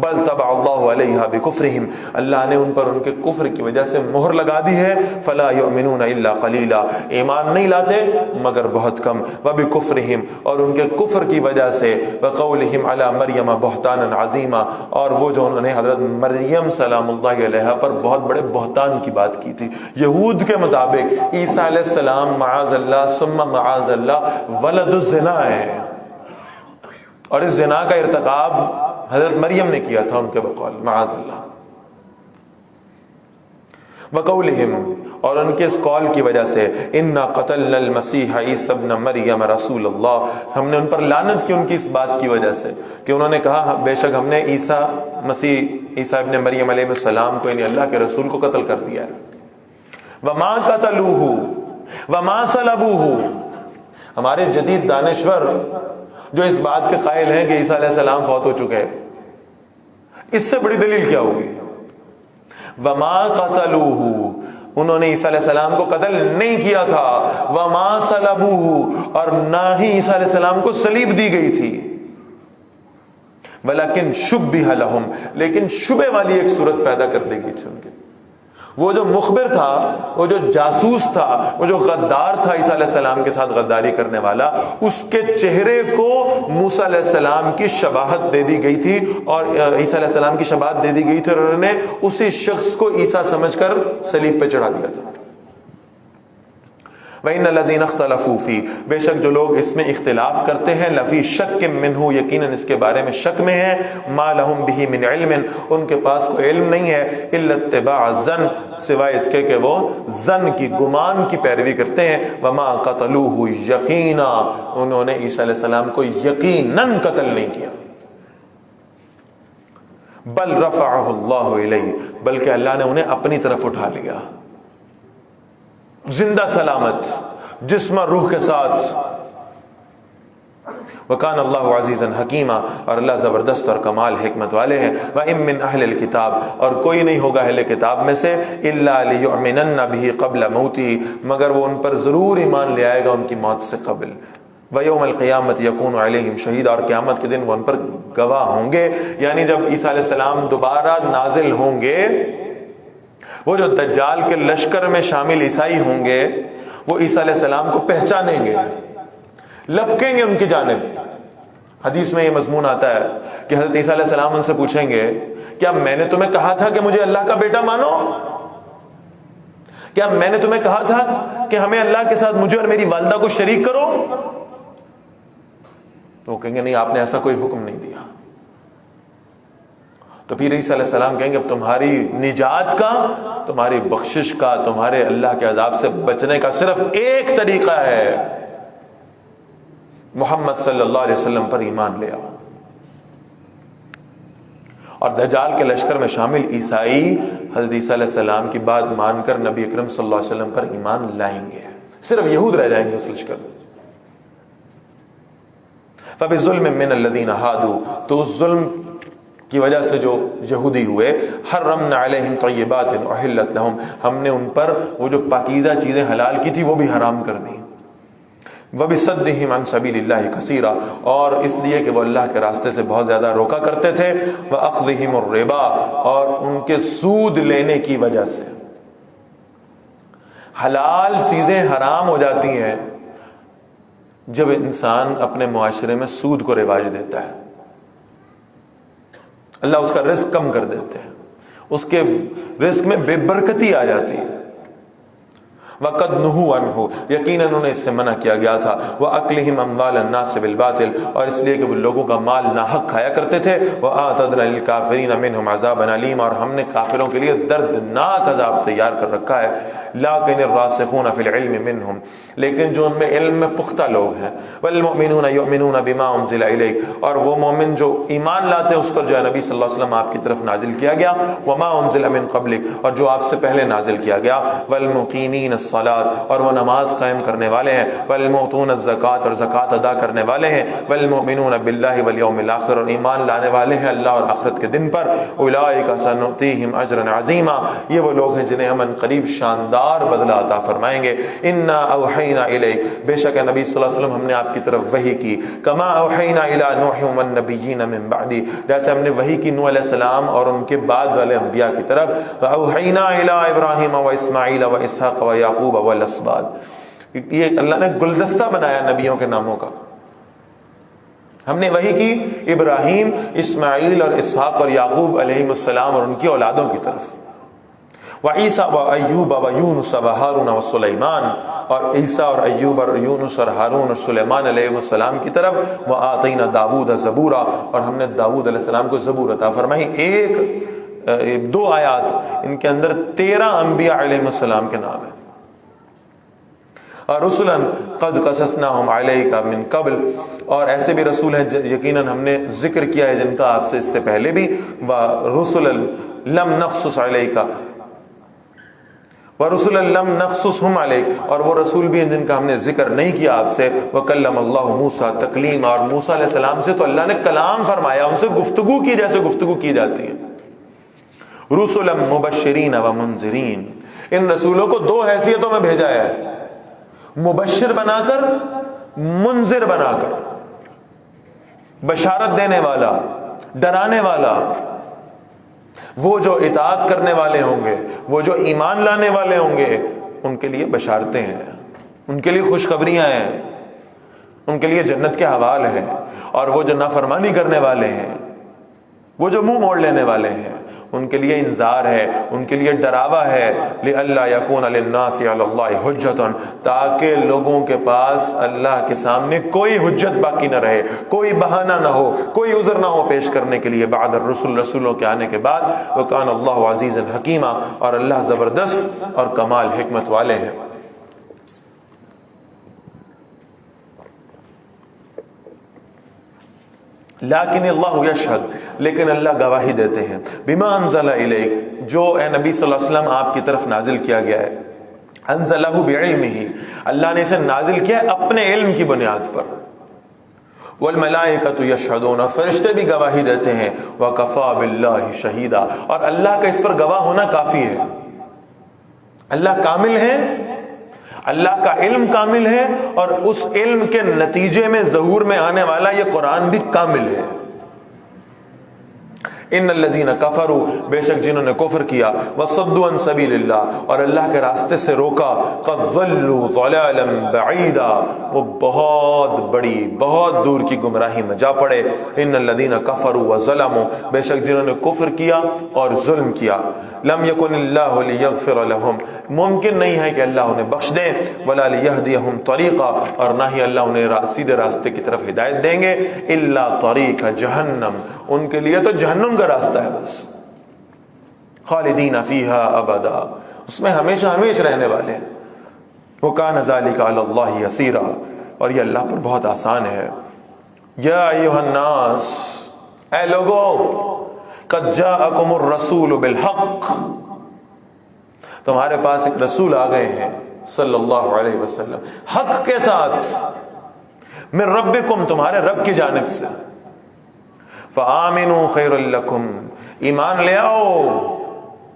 بل طبع اللہ علیہا بکفرہم، اللہ نے ان پر ان کے کفر کی وجہ سے مہر لگا دی ہے. فلا یؤمنون الا قلیلا، ایمان نہیں لاتے مگر بہت کم. وبکفرہم، اور ان کے کفر کی وجہ سے. وقولہم علی مریم بہتانا عظیما، اور وہ جو انہوں نے حضرت مریم سلام اللہ علیہا پر بہت بڑے بہتان کی بات کی تھی. یہود کے مطابق عیسیٰ علیہ السلام معاذ اللہ ثم معاذ اللہ ولد الزنا ہے، اور اس زنا کا ارتکاب حضرت مریم نے کیا تھا ان کے بقول معاذ اللہ. وقولہم، اور ان کے اس قول کی وجہ سے. انا قتلنا المسیح عیسی ابن مریم رسول اللہ، ہم نے ان پر لعنت کی ان کی اس بات کی وجہ سے کہ انہوں نے کہا بے شک ہم نے عیسیٰ ابن مریم علیہ السلام کو یعنی اللہ کے رسول کو قتل کر دیا ہے. وما قتلوہ وما صلبوہ، ہمارے جدید دانشور جو اس بات کے قائل ہیں کہ عیسیٰ علیہ السلام فوت ہو چکے، اس سے بڑی دلیل کیا ہوگی؟ وما قتلوہ، انہوں نے عیسیٰ علیہ السلام کو قتل نہیں کیا تھا. وما صلبوہ، اور نہ ہی عیسیٰ علیہ السلام کو صلیب دی گئی تھی. ولیکن شبہ لہم، لیکن شبہ والی ایک صورت پیدا کر دی گئی تھی ان کے. وہ جو مخبر تھا، وہ جو جاسوس تھا، وہ جو غدار تھا عیسیٰ علیہ السلام کے ساتھ غداری کرنے والا، اس کے چہرے کو موسیٰ علیہ السلام کی شباہت دے دی گئی تھی، اور عیسیٰ علیہ السلام کی شباہت دے دی گئی تھی، اور انہوں نے اسی شخص کو عیسیٰ سمجھ کر صلیب پہ چڑھا دیا تھا. وَإِنَّ الَّذِينَ اخْتَلَفُوا فِيهِ، بے شک جو لوگ اس میں اختلاف کرتے ہیں. لَفِي شَكٍّ مِّنْهُ، یقیناً اس کے بارے میں شک میں ہیں. مَا لَهُمْ بِهِ مِنْ عِلْمٍ، ان کے پاس کوئی علم نہیں ہے. إِلَّا اتِّبَاعَ الظَّنِّ، سوائے اس کے کہ وہ ظن کی، گمان کی پیروی کرتے ہیں. وَمَا قَتَلُوهُ يَقِينًا، انہوں نے عیسیٰ علیہ السلام کو یقیناً قتل نہیں کیا. بل رفعہ اللہ الیہ، بلکہ اللہ نے انہیں اپنی طرف اٹھا لیا، زندہ سلامت جسم اور روح کے ساتھ. وکان اللہ عزیزا حکیما، اور اللہ زبردست اور کمال حکمت والے ہیں. وَإِن مِّنْ أَهْلِ الْكِتَابِ، اور کوئی نہیں ہوگا اہل کتاب میں سے. إِلَّا لِيُؤْمِنَنَّ بِهِ قَبْلَ مَوْتِهِ، مگر وہ ان پر ضرور ایمان لے آئے گا ان کی موت سے قبل. وَيَوْمَ الْقِيَامَةِ يَكُونُ عَلَيْهِمْ شَهِيدًا، اور قیامت کے دن وہ ان پر گواہ ہوں گے. یعنی جب عیسیٰ علیہ السلام دوبارہ نازل ہوں گے، وہ جو دجال کے لشکر میں شامل عیسائی ہوں گے، وہ عیسیٰ علیہ السلام کو پہچانیں گے، لپکیں گے ان کی جانب. حدیث میں یہ مضمون آتا ہے کہ حضرت عیسیٰ علیہ السلام ان سے پوچھیں گے کیا میں نے تمہیں کہا تھا کہ مجھے اللہ کا بیٹا مانو؟ کیا میں نے تمہیں کہا تھا کہ ہمیں اللہ کے ساتھ مجھے اور میری والدہ کو شریک کرو؟ تو وہ کہیں گے نہیں، آپ نے ایسا کوئی حکم نہیں دیا. تو پھر عیسیٰ علیہ السلام کہیں گے اب تمہاری نجات کا، تمہاری بخشش کا، تمہارے اللہ کے عذاب سے بچنے کا صرف ایک طریقہ ہے، محمد صلی اللہ علیہ وسلم پر ایمان لے آؤ. اور دجال کے لشکر میں شامل عیسائی حضرت عیسیٰ علیہ السلام کی بات مان کر نبی اکرم صلی اللہ علیہ وسلم پر ایمان لائیں گے، صرف یہود رہ جائیں گے اس لشکر میں. فَبِظُلْمٍ مِّنَ الَّذِينَ هَادُوا، تو اس ظلم کی وجہ سے جو یہودی ہوئے. حرمنا علیہم طیبات احلت لہم، ہم نے ان پر وہ جو پاکیزہ چیزیں حلال کی تھی وہ بھی حرام کر دی. وبصدہم عن سبیل اللہ کثیرا، اور اس لیے کہ وہ اللہ کے راستے سے بہت زیادہ روکا کرتے تھے. واخذہم الربا، اور ان کے سود لینے کی وجہ سے. حلال چیزیں حرام ہو جاتی ہیں جب انسان اپنے معاشرے میں سود کو رواج دیتا ہے. اللہ اس کا رزق کم کر دیتے ہیں، اس کے رزق میں بے برکتی آ جاتی ہے. وقد نہوا عنہ، یقیناً انہیں اس سے منع کیا گیا تھا، واکلہم اموال الناس بالباطل، اور اس لیے کہ وہ لوگوں کا مال ناحق کھایا کرتے تھے، واعتدنا للکافرین منہم عذابا علیما، اور ہم نے کافروں کے لیے دردناک عذاب تیار کر رکھا ہے، لیکن الراسخون فی العلم منہم، لیکن جو ان میں علم میں پختہ لوگ ہیں، والمؤمنون یؤمنون بما انزل الیک، اور وہ مومن جو ایمان لاتے ہیں اس پر جو ہے نبی صلی اللہ علیہ وسلم آپ کی طرف نازل کیا گیا، وما انزل من قبلک، اور جو آپ سے پہلے نازل کیا گیا، والمقیمین الصلاۃ، اور وہ نماز قائم کرنے والے ہیں، والمؤتون الزکوۃ، اور زکوٰۃ ادا کرنے والے ہیں، والمؤمنون باللہ والیوم الآخر، اور ایمان لانے والے ہیں اللہ اور آخرت کے دن پر، اولئک سنؤتیہم اجرا عظیما، یہ وہ لوگ ہیں جنہیں ہم قریب شاندار بدلہ عطا فرمائیں گے، انا اوحینا الیک، بے شک نبی صلی اللہ علیہ وسلم ہم نے آپ کی طرف وحی کی، کما اوحینا الی نوح والنبیین من بعدی، جیسے ہم نے وحی کی نوح علیہ السلام اور ان کے بعد والے انبیاء کی طرف، واوحینا الی ابراہیم واسماعیل واسحاق ویعقوب والاسباط، یہ اللہ نے گلدستہ بنایا نبیوں کے ناموں کا، ہم نے وحی کی ابراہیم، اسماعیل اور اسحاق اور یعقوب علیہ السلام اور ان کی اولادوں کی طرف، وعیسیٰ و ایوب و یونس و ہارون و سلیمان، اور عیسیٰ اور ایوب اور یونس اور ہارون اور سلیمان علیہ السلام کی طرف، وآتینا داود زبورا، اور ہم نے داود علیہ السلام کو زبور عطا فرمائی، دو آیات ان کے اندر 13 انبیاء علیہ السلام کے نام ہیں، اور رسلا قد قصصناہم علیک من قبل، اور ایسے بھی رسول ہیں یقیناً ہم نے ذکر کیا ہے جن کا آپ سے اس سے پہلے بھی، ورسلا لم نقصص علیک ورسلا لم نقصصہم علیک، اور وہ رسول بھی ہیں جن کا ہم نے ذکر نہیں کیا آپ سے، وکلم اللہ موسیٰ تکلیما، اور موسیٰ علیہ السلام سے تو اللہ نے کلام فرمایا، ان سے گفتگو کی جیسے گفتگو کی جاتی ہے، رسلا مبشرین و منذرین، ان رسولوں کو 2 حیثیتوں میں بھیجا ہے، مبشر بنا کر، منذر بنا کر، بشارت دینے والا، ڈرانے والا، وہ جو اطاعت کرنے والے ہوں گے، وہ جو ایمان لانے والے ہوں گے، ان کے لیے بشارتیں ہیں، ان کے لیے خوشخبریاں ہیں، ان کے لیے جنت کے حوال ہیں، اور وہ جو نافرمانی کرنے والے ہیں، وہ جو منہ موڑ لینے والے ہیں، ان کے لیے انذار ہے، ان کے لیے ڈراوا ہے، لئلا یکون للناس علی اللہ حجۃ، تاکہ لوگوں کے پاس اللہ کے سامنے کوئی حجت باقی نہ رہے، کوئی بہانہ نہ ہو، کوئی عذر نہ ہو پیش کرنے کے لیے، بعد الرسل، رسولوں کے آنے کے بعد، وکان اللہ عزیزا حکیما، اور اللہ زبردست اور کمال حکمت والے ہیں۔ لیکن اللہ یشہد، لیکن اللہ گواہی دیتے ہیں، بما انزل الیک، جو اے نبی صلی اللہ علیہ وسلم آپ کی طرف نازل کیا گیا ہے، انزلہ بعلمہ، اللہ نے اسے نازل کیا ہے اپنے علم کی بنیاد پر، والملائکۃ یشہدون، اور فرشتے بھی گواہی دیتے ہیں، وکفی باللہ شہیدا، اور اللہ کا اس پر گواہ ہونا کافی ہے، اللہ کامل ہے، اللہ کا علم کامل ہے، اور اس علم کے نتیجے میں ظہور میں آنے والا یہ قرآن بھی کامل ہے۔ ان الذین کفروا، بے شک جنہوں نے کفر کیا، وصدوا عن سبیل اللہ، اور اللہ کے راستے سے روکا، قد ضلوا ضلالا بعیدا، وہ بہت بڑی، بہت دور کی گمراہی میں جا پڑے۔ ان الذین کفروا وظلموا، بے شک جنہوں نے کفر کیا اور ظلم کیا، لم یکن اللہ لیغفر لہم، ممکن نہیں ہے کہ اللہ انہیں بخش دے، ولا لیہدیہم طریقا، اور نہ ہی اللہ انہیں سیدھے راستے کی طرف ہدایت دیں گے، الا طریق جہنم، ان کے لیے تو جہنم کا راستہ ہے بس، خالدین فیہا ابدا، اس میں ہمیشہ ہمیشہ رہنے والے ہیں، وکان ذلک علی اللہ یسیرا، اور یہ اللہ پر بہت آسان ہے۔ یا ایھا الناس، اے لوگو، قد جاءکم الرسول بالحق، تمہارے پاس ایک رسول آ گئے ہیں صلی اللہ علیہ وسلم حق کے ساتھ، من ربکم، تمہارے رب کی جانب سے، فآمنوا خیر لکم، ایمان لے آؤ،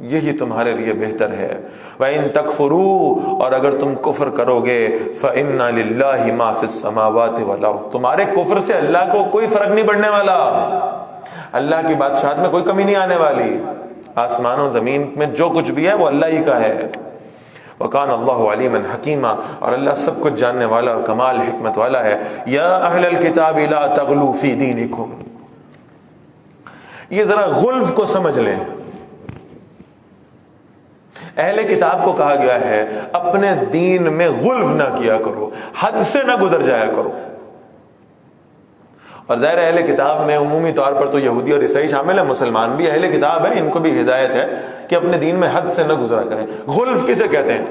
یہی تمہارے لیے بہتر ہے، وَإِن تَكْفُرُوا، اور اگر تم کفر کرو گے، فَإِنَّ لِلَّهِ مَا فِي السَّمَاوَاتِ وَالْأَرْضِ، تمہارے کفر سے اللہ کو کوئی فرق نہیں پڑنے والا، اللہ کی بادشاہت میں کوئی کمی نہیں آنے والی، آسمان و زمین میں جو کچھ بھی ہے وہ اللہ ہی کا ہے، وَكَانَ اللَّهُ عَلِيمًا حَكِيمًا، اور اللہ سب کچھ جاننے والا اور کمال حکمت والا ہے۔ یا اہل الکتاب لا تغلوا فی دینکم، یہ ذرا غلف کو سمجھ لیں، اہل کتاب کو کہا گیا ہے اپنے دین میں غلو نہ کیا کرو، حد سے نہ گزر جایا کرو. اور ظاہر اہل کتاب میں عمومی طور پر تو یہودی اور عیسائی شامل ہیں، مسلمان بھی اہل کتاب ہیں، ان کو بھی ہدایت ہے کہ اپنے دین میں حد سے نہ گزرا کریں. غلو کسے کہتے ہیں؟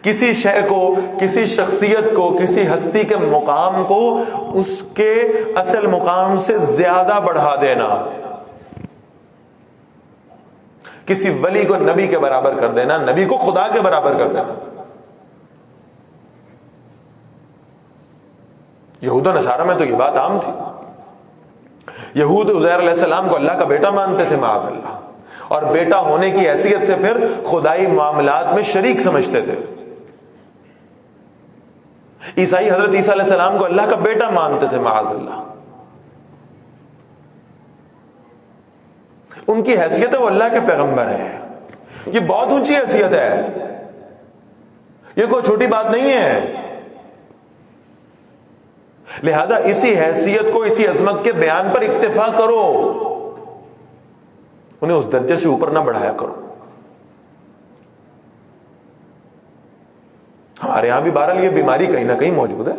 کسی شے کو، کسی شخصیت کو، کسی ہستی کے مقام کو اس کے اصل مقام سے زیادہ بڑھا دینا، کسی ولی کو نبی کے برابر کر دینا، نبی کو خدا کے برابر کر دینا. یہود و نصارہ میں تو یہ بات عام تھی. یہود عزیر علیہ السلام کو اللہ کا بیٹا مانتے تھے معاذ اللہ، اور بیٹا ہونے کی حیثیت سے پھر خدائی معاملات میں شریک سمجھتے تھے. عیسائی حضرت عیسیٰ علیہ السلام کو اللہ کا بیٹا مانتے تھے معاذ اللہ. ان کی حیثیت ہے وہ اللہ کے پیغمبر ہیں. یہ بہت اونچی حیثیت ہے، یہ کوئی چھوٹی بات نہیں ہے. لہذا اسی حیثیت کو، اسی عظمت کے بیان پر اکتفا کرو، انہیں اس درجے سے اوپر نہ بڑھایا کرو. ہمارے یہاں بھی بہرحال یہ بیماری کہیں نہ کہیں موجود ہے.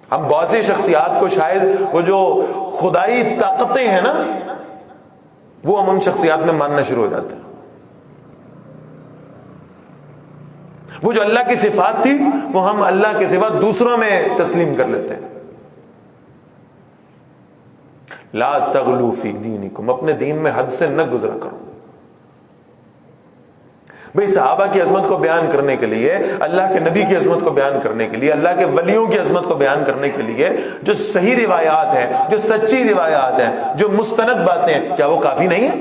ہم بہت سی شخصیات کو شاید وہ جو خدائی طاقتیں ہیں نا، وہ ہم ان شخصیات میں ماننا شروع ہو جاتے ہیں. وہ جو اللہ کی صفات تھی وہ ہم اللہ کی صفات دوسروں میں تسلیم کر لیتے ہیں. لا تغلو فی دینکم، اپنے دین میں حد سے نہ گزرا کرو. بھئی صحابہ کی عظمت کو بیان کرنے کے لیے، اللہ کے نبی کی عظمت کو بیان کرنے کے لیے، اللہ کے ولیوں کی عظمت کو بیان کرنے کے لیے جو صحیح روایات ہیں، جو سچی روایات ہیں، جو مستند باتیں ہیں، کیا وہ کافی نہیں ہیں؟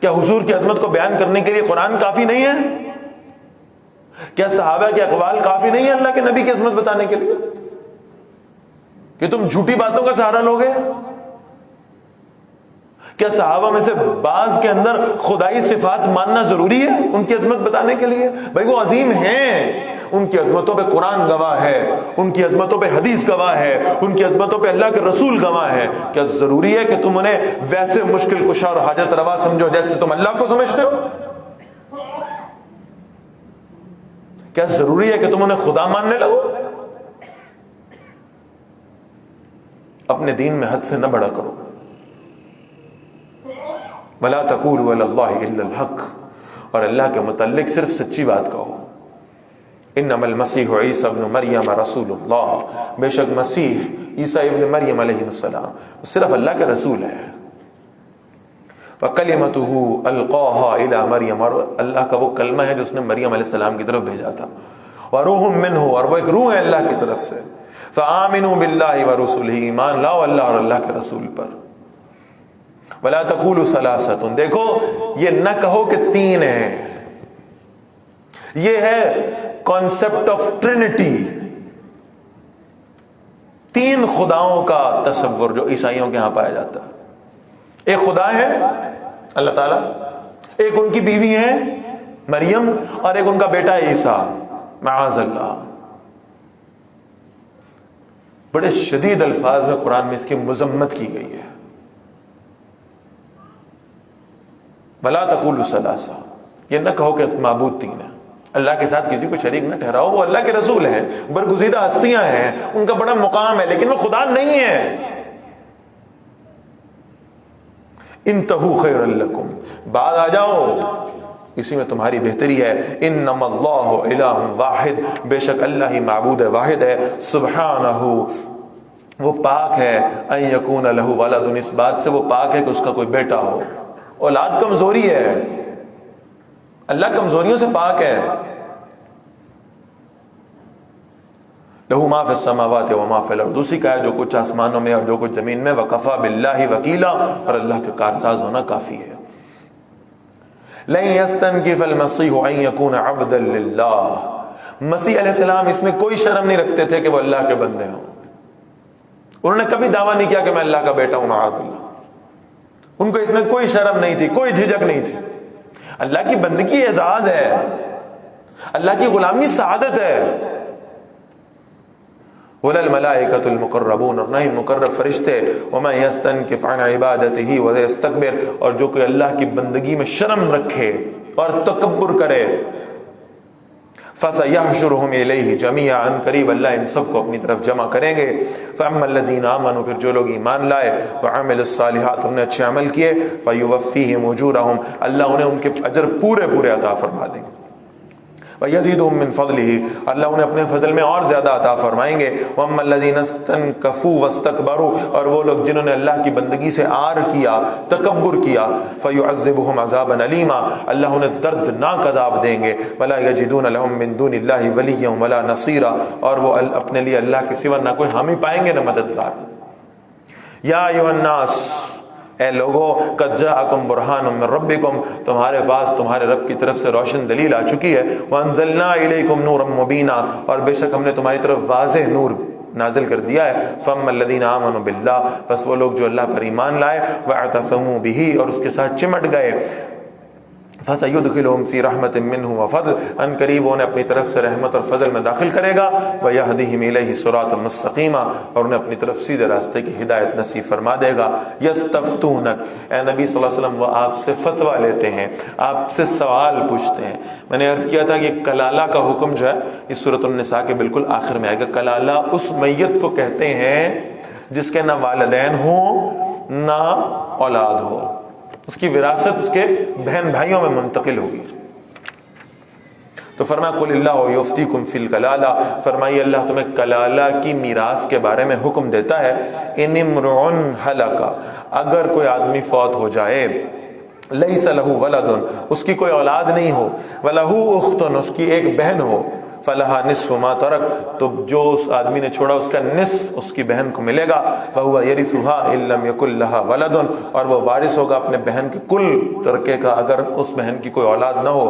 کیا حضور کی عظمت کو بیان کرنے کے لیے قرآن کافی نہیں ہے؟ کیا صحابہ کے اقوال کافی نہیں ہے اللہ کے نبی کی عظمت بتانے کے لیے؟ کہ تم جھوٹی باتوں کا سہارا لوگے؟ کیا صحابہ میں سے بعض کے اندر خدائی صفات ماننا ضروری ہے ان کی عظمت بتانے کے لیے؟ بھائی وہ عظیم ہیں، ان کی عظمتوں پہ قرآن گواہ ہے، ان کی عظمتوں پہ حدیث گواہ ہے، ان کی عظمتوں پہ اللہ کے رسول گواہ ہے. کیا ضروری ہے کہ تم انہیں ویسے مشکل کشا اور حاجت روا سمجھو جیسے تم اللہ کو سمجھتے ہو؟ کیا ضروری ہے کہ تم انہیں خدا ماننے لگو؟ اپنے دین میں حد سے نہ بڑھا کرو. وَلَا تَقُولُوا عَلَى اللَّهِ إِلَّا الْحَقَّ، اور اللہ کے متعلق صرف سچی بات کہو. إِنَّمَا الْمَسِيحُ عِيسَى ابْنُ مَرْيَمَ رَسُولُ اللَّهِ، بے شک مسیح عیسیٰ ابن مریم علیہ السلام صرف اللہ کے رسول ہے. وَكَلِمَتُهُ أَلْقَاهَا إِلَى مَرْيَمَ، اور اللہ کا وہ کلمہ ہے جو اس نے مریم علیہ السلام کی طرف بھیجا تھا. وَرُوحٌ مِّنْهُ، اور وہ ایک روح ہے اللہ کی طرف سے. فَآمِنُوا بِاللَّهِ وَرُسُلِهِ، ایمان لاؤ اللہ اور اللہ کے رسول پر. وَلَا تَقُولُوا ثَلَاثَةٌ، دیکھو یہ نہ کہو کہ تین ہیں. یہ ہے کانسیپٹ آف ٹرینٹی، تین خداؤں کا تصور جو عیسائیوں کے ہاں پایا جاتا ہے. ایک خدا ہے اللہ تعالیٰ، ایک ان کی بیوی ہے مریم، اور ایک ان کا بیٹا عیسیٰ معاذ اللہ. بڑے شدید الفاظ میں قرآن میں اس کی مذمت کی گئی ہے. وَلَا تَقُولُوا ثَلَاثَةٌ، یہ نہ کہو کہ معبود تین ہیں. اللہ کے ساتھ کسی کو شریک نہ ٹھہراؤ. وہ اللہ کے رسول ہیں، برگزیدہ ہستیاں ہیں، ان کا بڑا مقام ہے، لیکن وہ خدا نہیں ہے. انتہوا خیر لکم، بعد آ جاؤ، اسی میں تمہاری بہتری ہے. انما اللہ الہ واحد، بے شک اللہ ہی معبود واحد ہے. سبحانہ، وہ پاک ہے. ان یکون لہ ولد، اس بات سے وہ پاک ہے کہ اس کا کوئی بیٹا ہو. اولاد کمزوری ہے، اللہ کمزوریوں سے پاک ہے. لہو ما فی السماوات و ما فی الارض، دوسری کا ہے جو کچھ آسمانوں میں اور جو کچھ زمین میں. وکفی باللہ وکیلا، اور اللہ کے کارساز ہونا کافی ہے. لن یستنکف المسیح ان یکون عبدا للہ، مسیح علیہ السلام اس میں کوئی شرم نہیں رکھتے تھے کہ وہ اللہ کے بندے ہوں. انہوں نے کبھی دعویٰ نہیں کیا کہ میں اللہ کا بیٹا ہوں معاذ اللہ. ان کو اس میں کوئی شرم نہیں تھی، کوئی جھجک نہیں تھی. اللہ کی بندگی اعزاز ہے، اللہ کی غلامی سعادت ہے. ولا الملائکۃ المقربون، اور نہ ہی مقرب فرشتے، ومن یستنکف عن عبادتہ ویستکبر، اور جو کوئی اللہ کی بندگی میں شرم رکھے اور تکبر کرے، فَسَيَحْشُرُهُمْ إِلَيْهِ جَمِيعًا، قریب اللہ ان سب کو اپنی طرف جمع کریں گے۔ فَأَمَّا الَّذِينَ آمَنُوا، پھر جو لوگ ایمان لائے، وَعَمِلُوا الصَّالِحَاتِ، انہوں نے اچھے عمل کیے، فَيُوَفِّيهِمْ أُجُورَهُمْ، اللہ انہیں ان کے اجر پورے پورے عطا فرما دیں گے۔ وَيَزِيدُهُم مِّن فَضْلِهِ، اللہ انہیں اپنے فضل میں اور زیادہ عطا فرمائیں گے۔ وَأَمَّا الَّذِينَ اسْتَنكَفُوا وَاسْتَكْبَرُوا، اور وہ لوگ جنہوں نے اللہ کی بندگی سے عار کیا، تکبر کیا، فَيُعَذِّبُهُمْ عَذَابًا أَلِيمًا، اللہ انہیں دردناک عذاب دیں گے۔ وَلَا يَجِدُونَ لَهُم مِّن دُونِ اللَّهِ وَلِيًّا وَلَا نَصِيرًا، اور وہ اپنے لیے اللہ کے سوا نہ کوئی حامی پائیں گے نہ مددگار۔ یا ایھا الناس، اے لوگو، قد جاءکم برہان من ربکم، تمہارے پاس تمہارے رب کی طرف سے روشن دلیل آ چکی ہے۔ وانزلنا الیکم نورا مبینا، اور بے شک ہم نے تمہاری طرف واضح نور نازل کر دیا ہے۔ فاما الذین آمنوا باللہ، بس وہ لوگ جو اللہ پر ایمان لائے، واعتصموا بہ، اور اس کے ساتھ چمٹ گئے، فَسَيُدْخِلُهُمْ فِي رَحْمَةٍ مِّنْهُ وَفَضْلٍ، ان قریب انہیں اپنی طرف سے رحمت اور فضل میں داخل کرے گا۔ وَيَهْدِيهِمْ إِلَيْهِ صِرَاطًا مُّسْتَقِيمًا، اور انہیں اپنی طرف سیدھے راستے کی ہدایت نصیب فرما دے گا۔ يَسْتَفْتُونَكَ، اے نبی صلی اللہ علیہ وسلم، وہ آپ سے فتویٰ لیتے ہیں، آپ سے سوال پوچھتے ہیں۔ میں نے عرض کیا تھا کہ کلالہ کا حکم جو ہے اس سورۃ النساء کے بالکل آخر میں آئے گا۔ کلالہ اس میت کو کہتے ہیں جس کے نہ والدین ہوں نہ اولاد ہو، اس کی وراثت اس کے بہن بھائیوں میں منتقل ہوگی۔ تو فرمایا قل اللہ یفتیکم فی الکلالہ، فرمائیے اللہ تمہیں کلالہ کی میراث کے بارے میں حکم دیتا ہے۔ ان امرؤ ہلک، اگر کوئی آدمی فوت ہو جائے، لیس لہ ولد، اس کی کوئی اولاد نہیں ہو، ولہ اخت، اس کی ایک بہن ہو، فلہا نصف ما ترک، تو جو اس آدمی نے چھوڑا اس کا نصف اس کی بہن کو ملے گا۔ وہو یرثھا ان لم یکن لہا ولد، اور وہ وارث ہوگا اپنے بہن کے کل ترکے کا اگر اس بہن کی کوئی اولاد نہ ہو۔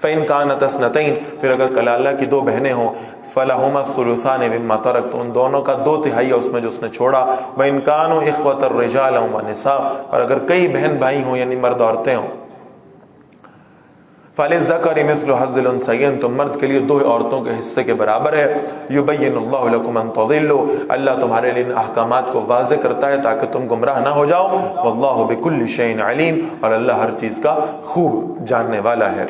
فإن كانت اثنتين، پھر اگر کلالہ کی دو بہنیں ہوں، فلہما الثلثان مما ترک، تو ان دونوں کا 2/3 ہے اس میں جو اس نے چھوڑا۔ وإن كانوا إخوة رجالا ونساء، اور اگر کئی بہن بھائی ہوں یعنی مرد عورتیں ہوں، فَلِلذَّكَرِ مِثْلُ حَظِّ الْأُنثَيَيْنِ، تو مرد کے لیے 2 عورتوں کے حصے کے برابر ہے۔ يُبَيِّنُ اللَّهُ لَكُمْ أَن تَضِلُّوا، اللہ تمہارے لیے ان احکامات کو واضح کرتا ہے تاکہ تم گمراہ نہ ہو جاؤ۔ وَاللَّهُ بِكُلِّ شَيْءٍ عَلِيمٌ، اور اللہ ہر چیز کا خوب جاننے والا ہے۔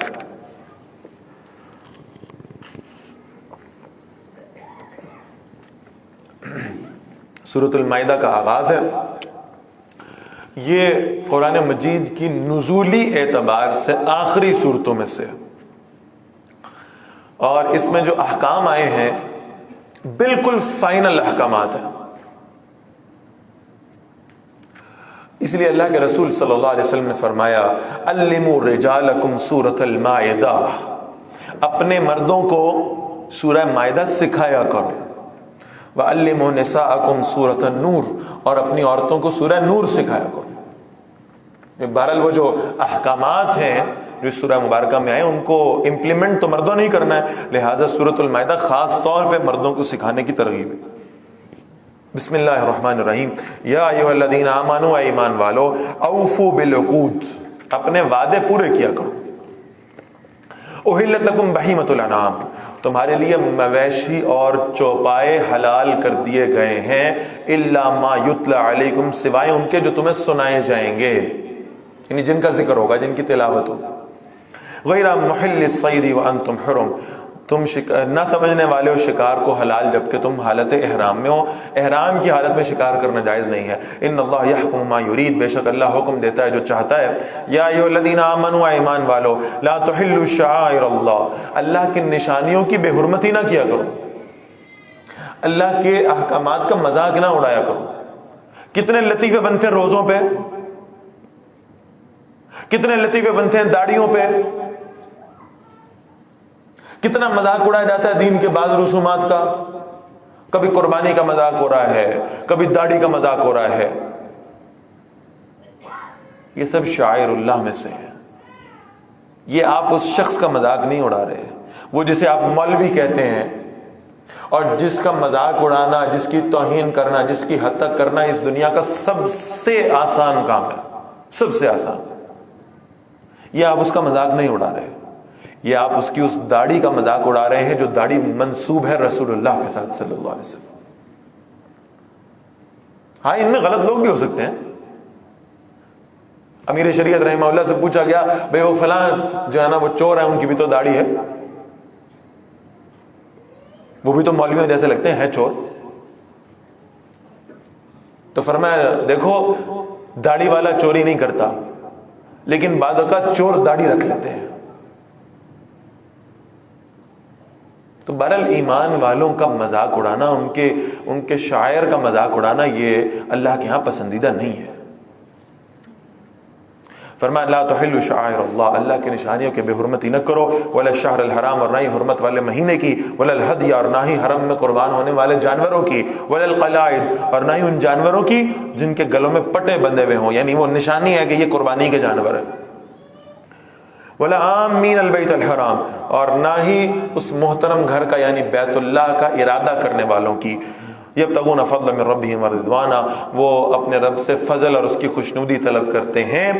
سورۃ المائدہ کا آغاز ہے۔ یہ قرآن مجید کی نزولی اعتبار سے آخری صورتوں میں سے، اور اس میں جو احکام آئے ہیں بالکل فائنل احکامات ہیں۔ اس لیے اللہ کے رسول صلی اللہ علیہ وسلم نے فرمایا علموا رجالکم سورۃ المائدہ، اپنے مردوں کو سورہ مائدہ سکھایا کرو۔ وَعَلِّمُوا نِسَاءَكُمْ سُورَةَ النُّورِ، اور اپنی عورتوں کو سورہ نور سکھایا کرو۔ بہرحال وہ جو احکامات ہیں جو سورہ مبارکہ میں آئے ان کو امپلیمنٹ تو مردوں نہیں کرنا ہے، لہذا سورۃ المائدہ خاص طور پہ مردوں کو سکھانے کی ترغیب ہے۔ بسم اللہ الرحمن الرحیم، یا ایھا الذین آمنوا، اے ایمان والو، اوفوا بالعقود، اپنے وعدے پورے کیا کرو۔ احلت لکم بہیمۃ الانعام، تمہارے لیے مویشی اور چوپائے حلال کر دیے گئے ہیں، الا ما یتلی علیکم، سوائے ان کے جو تمہیں سنائے جائیں گے، یعنی جن کا ذکر ہوگا، جن کی تلاوت ہوگی۔ غیر محل الصید وانتم حرم، تم نہ سمجھنے والے ہو شکار کو حلال جبکہ تم حالت احرام میں ہو، احرام کی حالت میں شکار کرنا جائز نہیں ہے۔ ان اللہ یحکم ما یرید، بے شک اللہ حکم دیتا ہے جو چاہتا ہے۔ یا ایھا الذین آمنوا، ایمان والو، لا تحلوا شعائر اللہ، اللہ کی نشانیوں کی بے حرمتی نہ کیا کرو، اللہ کے احکامات کا مذاق نہ اڑایا کرو۔ کتنے لطیفے بنتے ہیں روزوں پہ، کتنے لطیفے بنتے ہیں داڑھیوں پہ، کتنا مذاق اڑایا جاتا ہے دین کے بعض رسومات کا، کبھی قربانی کا مذاق ہو رہا ہے، کبھی داڑھی کا مذاق ہو رہا ہے۔ یہ سب شعائر اللہ میں سے ہے، یہ آپ اس شخص کا مذاق نہیں اڑا رہے، وہ جسے آپ مولوی کہتے ہیں، اور جس کا مذاق اڑانا، جس کی توہین کرنا، جس کی حد تک کرنا اس دنیا کا سب سے آسان کام ہے، سب سے آسان۔ یہ آپ اس کا مذاق نہیں اڑا رہے، یہ آپ اس کی اس داڑھی کا مذاق اڑا رہے ہیں جو داڑھی منسوب ہے رسول اللہ کے ساتھ صلی اللہ علیہ وسلم۔ ہاں ان میں غلط لوگ بھی ہو سکتے ہیں. امیر شریعت رحمہ اللہ سے پوچھا گیا بھئی وہ فلاں جو ہے نا وہ چور ہے، ان کی بھی تو داڑھی ہے، وہ بھی تو مولویوں جیسے لگتے ہیں چور. تو فرمایا دیکھو داڑھی والا چوری نہیں کرتا، لیکن بعض اوقات چور داڑھی رکھ لیتے ہیں. تو بہرحال ایمان والوں کا مذاق اڑانا، ان کے شاعر کا مذاق اڑانا، یہ اللہ کے ہاں پسندیدہ نہیں ہے. فرمایا لا تحلوا شعائر اللہ، اللہ کی نشانیوں کے بے حرمتی نہ کرو، ولا الشہر الحرام، اور نہ ہی حرمت والے مہینے کی، ولا الہدی، اور نہ ہی حرم میں قربان ہونے والے جانوروں کی، ولا القلائد، اور نہ ہی ان جانوروں کی جن کے گلوں میں پٹے بندھے ہوئے ہوں، یعنی وہ نشانی ہے کہ یہ قربانی کے جانور ہیں. ولا آمین البیت الحرام، اور نہ ہی اس محترم گھر کا یعنی بیت اللہ کا ارادہ کرنے والوں کی. یبتغون فضلا من ربهم ورضوانا، وہ اپنے رب سے فضل اور اس کی خوشنودی طلب کرتے ہیں.